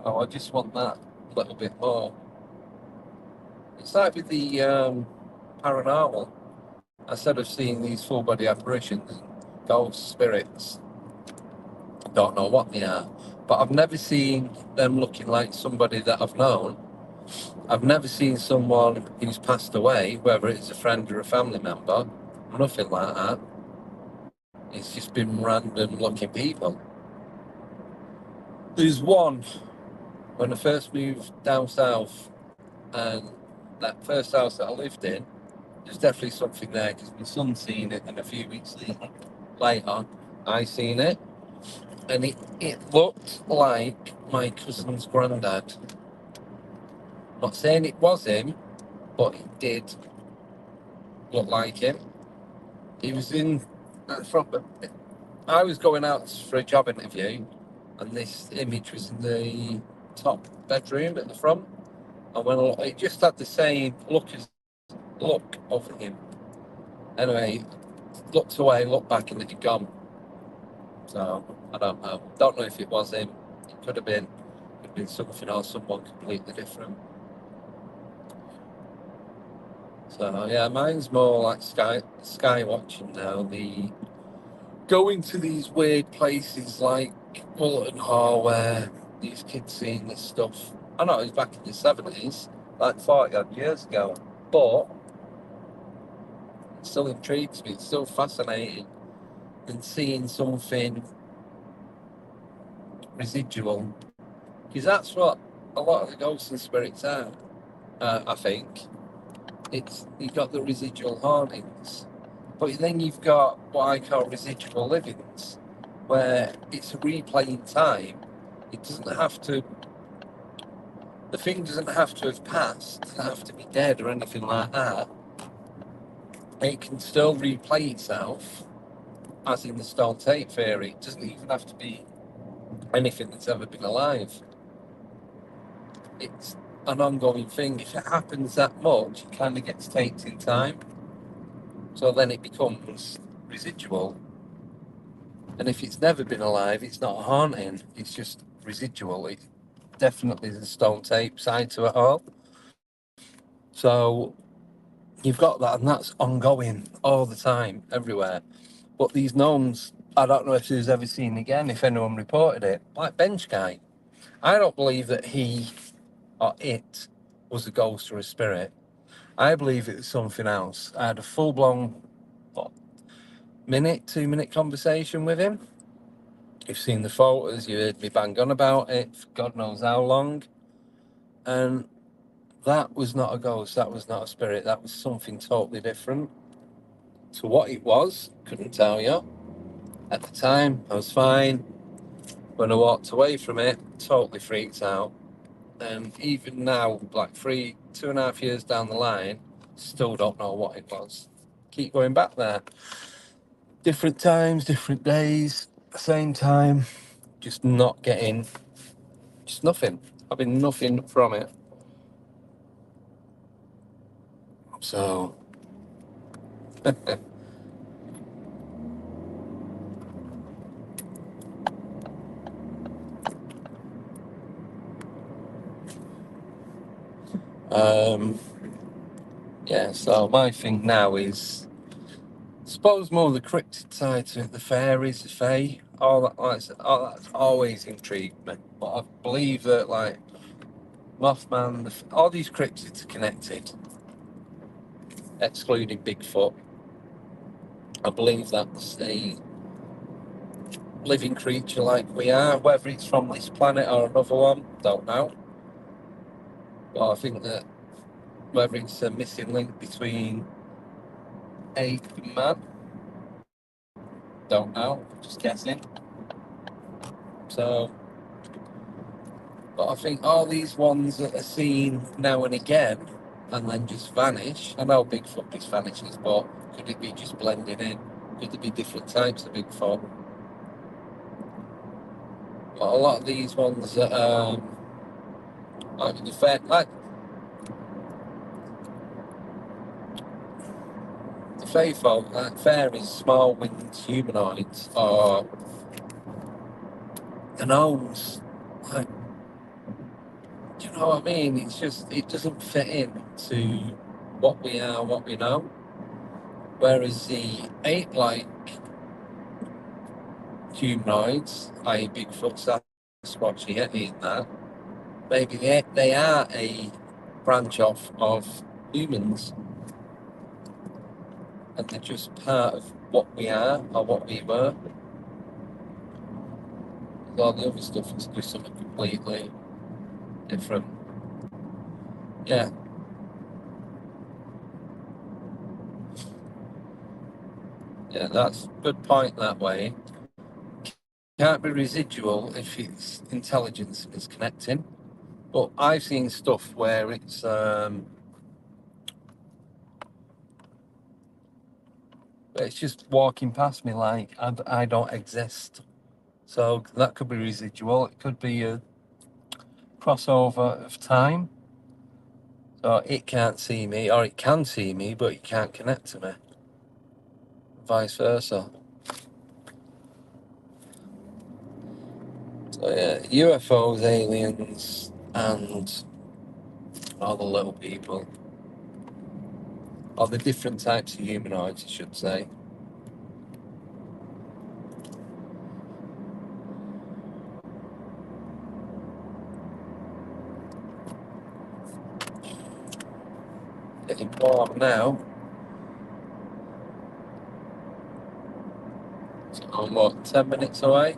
So I just want that a little bit more. It's like with the paranormal. Instead of seeing these full body apparitions, ghost spirits. Don't know what they are, but I've never seen them looking like somebody that I've known. I've never seen someone who's passed away, whether it's a friend or a family member, nothing like that. It's just been random looking people. There's one, when I first moved down south, and that first house that I lived in, there's definitely something there, because my son seen it, and a few weeks later I seen it, and it looked like my cousin's granddad. Not saying it was him, but it did look like him. He was in front. I was going out for a job interview, and this image was in the top bedroom at the front. And when it just had the same look of him. Anyway, looked away, looked back, and it had gone. So I don't know. Don't know if it was him. It could have been something or someone completely different. So yeah, mine's more like sky watching now. The going to these weird places like Wollaton Hall where these kids seeing this stuff. I know it was back in the 70s, like 40 odd years ago, but it still intrigues me. It's still fascinating, and seeing something residual, because that's what a lot of the ghosts and spirits are. I think you've got the residual hauntings, but then you've got what I call residual livings, where it's a replay in time. It doesn't have to. The thing doesn't have to have passed. It doesn't have to be dead or anything like that. It can still replay itself, as in the stone tape theory. It doesn't even have to be anything that's ever been alive. It's an ongoing thing. If it happens that much, it kind of gets taped in time. So then it becomes residual. And if it's never been alive, it's not a haunting. It's just residual. It definitely is a stone tape side to it all. So you've got that, and that's ongoing all the time, everywhere. But these gnomes, I don't know if there's ever seen again, if anyone reported it, like Bench Guy. I don't believe that he or it was a ghost or a spirit. I believe it was something else. I had a full-blown 2-minute conversation with him. You've seen the photos, you heard me bang on about it for God knows how long. And that was not a ghost, that was not a spirit, that was something totally different. So what it was, couldn't tell you. At the time, I was fine. When I walked away from it, totally freaked out. And even now, like 2.5 years down the line, still don't know what it was. Keep going back there. Different times, different days, same time, just not getting, just nothing. Having nothing from it. So, yeah, so my thing now is, I suppose more the cryptid side to it, the fairies, the fae, all that's always intrigued me. But I believe that, like, Mothman, all these cryptids are connected, excluding Bigfoot. I believe that's a living creature like we are, whether it's from this planet or another one, don't know. But I think that whether it's a missing link between ape and man, don't know, just guessing. So, but I think all these ones that are seen now and again and then just vanish. I know Bigfoot just vanishes, but could it be just blending in? Could there be different types of Bigfoot? But a lot of these ones that like the fair, like the fae folk, like fairies, small winged humanoids, or the gnomes, like, do you know what I mean? It's just, it doesn't fit in to what we are, what we know. Whereas the ape-like humanoids, i.e. Bigfoot, Sasquatch, Yeti and that, maybe they are a branch off of humans, and they're just part of what we are or what we were. All the other stuff is just something completely different. Yeah. Yeah, that's a good point that way. Can't be residual if its intelligence is connecting. But I've seen stuff where it's just walking past me like I don't exist. So that could be residual. It could be a crossover of time. So it can't see me, or it can see me, but it can't connect to me. Vice versa. So yeah, UFOs, aliens, and all the little people. Or the different types of humanoids, I should say. Getting warm now. So I'm what, 10 minutes away?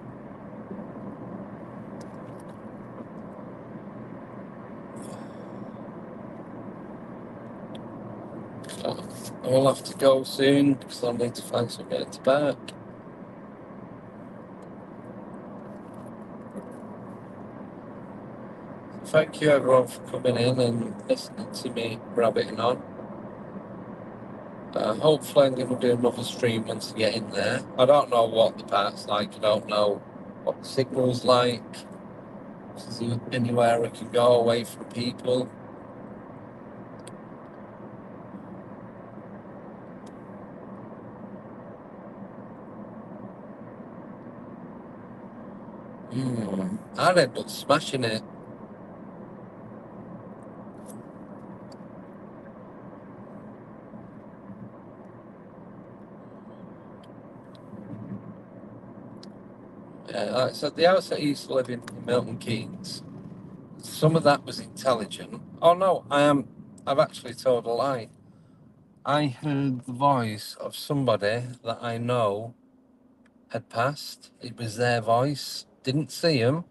So I'll have to go soon because I'll need to find somewhere to park. Thank you everyone for coming in and listening to me rabbiting on. Hopefully I'm going to do another stream once I get in there. I don't know what the park's like. I don't know what the signal's like. Is there anywhere I can go away from people? I'd end up smashing it. Yeah, like I said, the house I used to live in Milton Keynes, some of that was intelligent. Oh no, I've actually told a lie. I heard the voice of somebody that I know had passed. It was their voice. Didn't see them,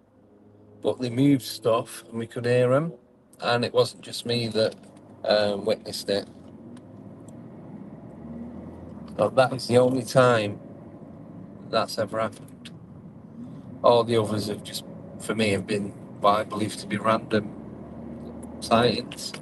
but they moved stuff and we could hear them. And it wasn't just me that witnessed it. So that is the only time that's ever happened. All the others have just, for me, have been what I believe to be random sightings.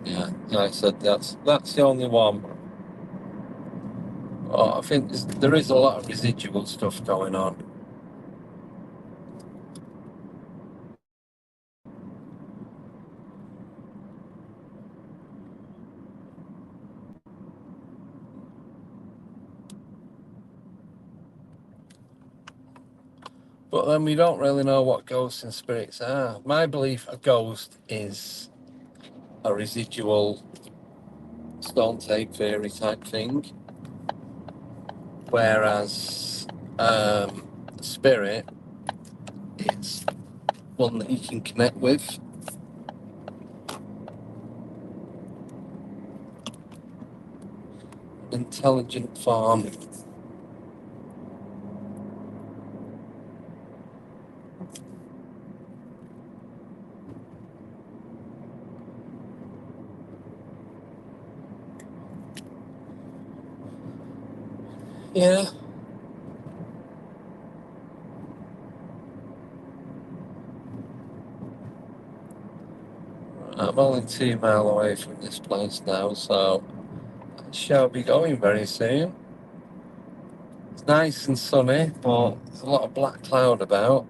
Yeah, like I said, that's the only one. Oh, I think there is a lot of residual stuff going on. But then we don't really know what ghosts and spirits are. My belief a ghost is a residual stone tape fairy type thing, whereas spirit, it's one that you can connect with. Intelligent form. Yeah. I'm only 2 miles away from this place now, so I shall be going very soon. It's nice and sunny, but there's a lot of black cloud about.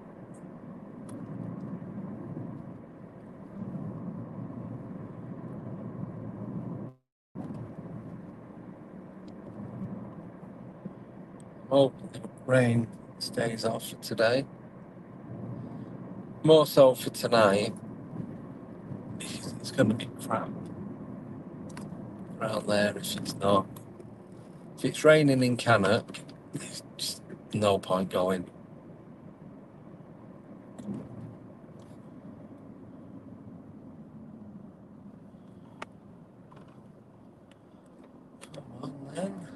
Oh, rain stays off for today. More so for tonight, because it's going to be crap around there if it's not. If it's raining in Cannock, there's just no point going. Come on then.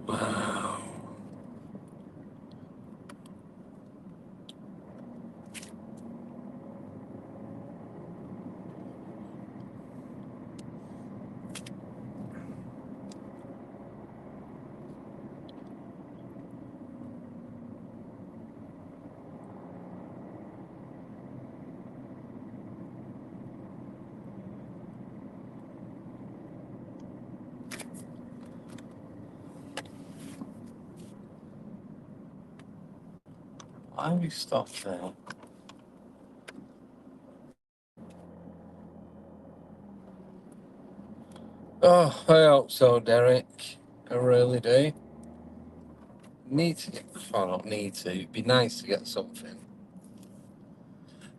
Wow. Why have we stopped there? Oh, I hope so, Derek. I really do. Need to get, well, not need to, it'd be nice to get something.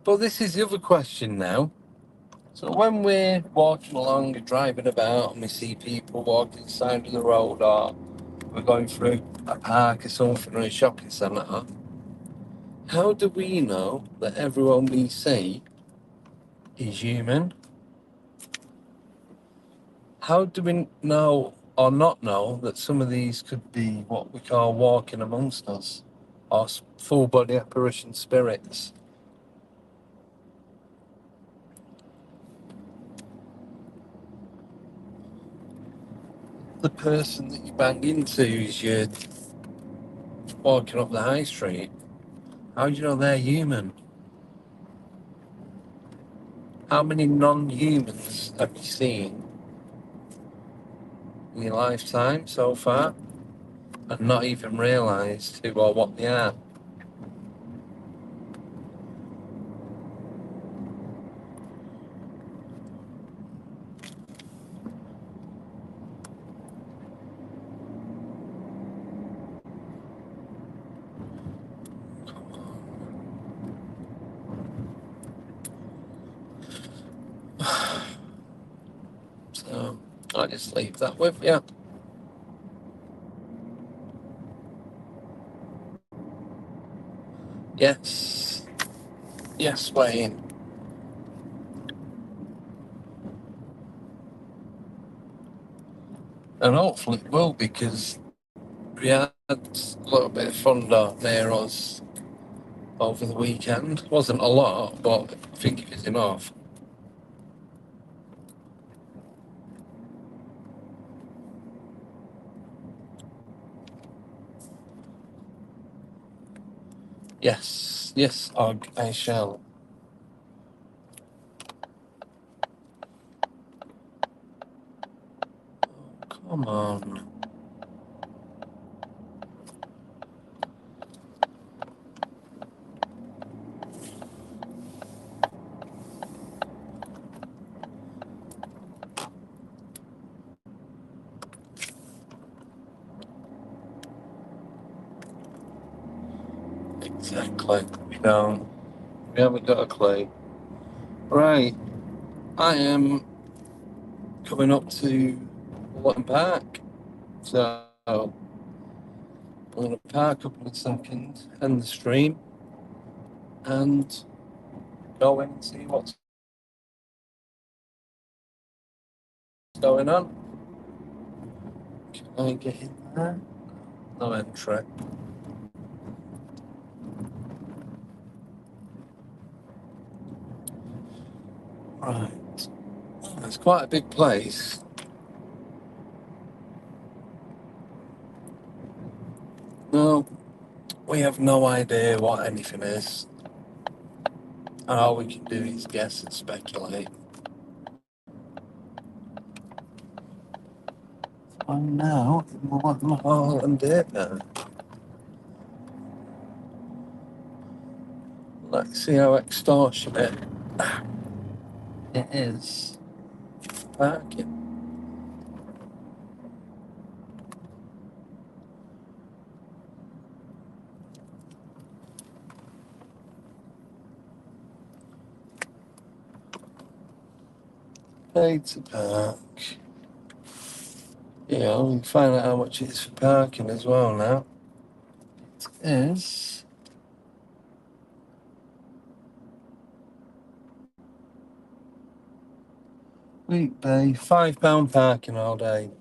But this is the other question now. So when we're walking along and driving about and we see people walking the side of the road, or we're going through a park or something or a shopping centre, how do we know that everyone we see is human? How do we know or not know that some of these could be what we call walking amongst us, or full body apparition spirits? The person that you bang into as you're walking up the high street, how do you know they're human? How many non-humans have you seen in your lifetime so far and not even realised who or what they are? So I'll just leave that with you. Yes. Yes, Wayne. And hopefully it will, because we had a little bit of fun down near us over the weekend. Wasn't a lot, but I think it was enough. Yes, yes, I shall. Come on. Exactly. We haven't got a clue. Right, I am coming up to Wollaton Park, so I'm going to park up in a second, end the stream, and go in and see what's going on. Can I get in there? No entry. Right. It's quite a big place. No, we have no idea what anything is. And all we can do is guess and speculate. I'm now in Wollaton Hall and Data. Let's see how extortionate it is parking. Pay to park. Yeah, we can find out how much it is for parking as well now. It is weekday, £5 parking all day.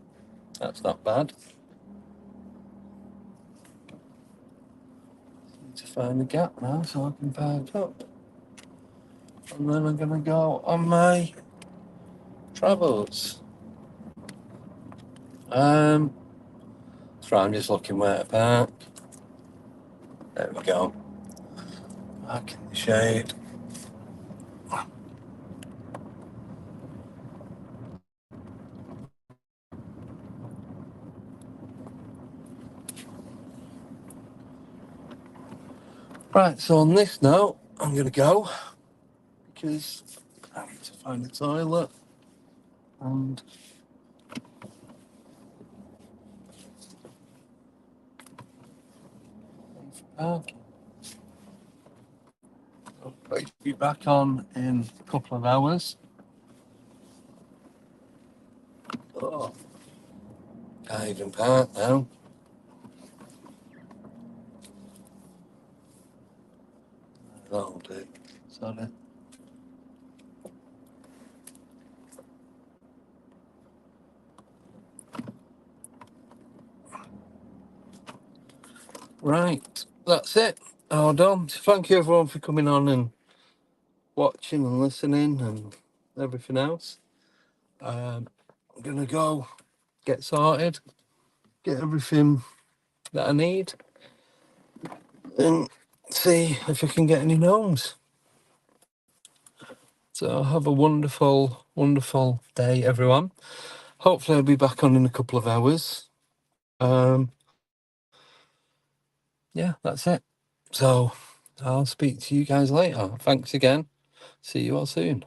That's not bad. Need to find the gap now so I can park up. And then I'm gonna go on my travels. So I'm just looking where to park. There we go. Park in the shade. Right, so on this note, I'm gonna go because I need to find a toilet and pay for parking. I'll be back on in a couple of hours. Oh, can't even park now. That'll do. Sorry. Right, that's it. All done. Thank you everyone for coming on and watching and listening and everything else. I'm gonna go get sorted, get everything that I need, and see if I can get any gnomes. So have a wonderful, wonderful day, everyone. Hopefully I'll be back on in a couple of hours. Yeah, that's it. So I'll speak to you guys later. Thanks again. See you all soon.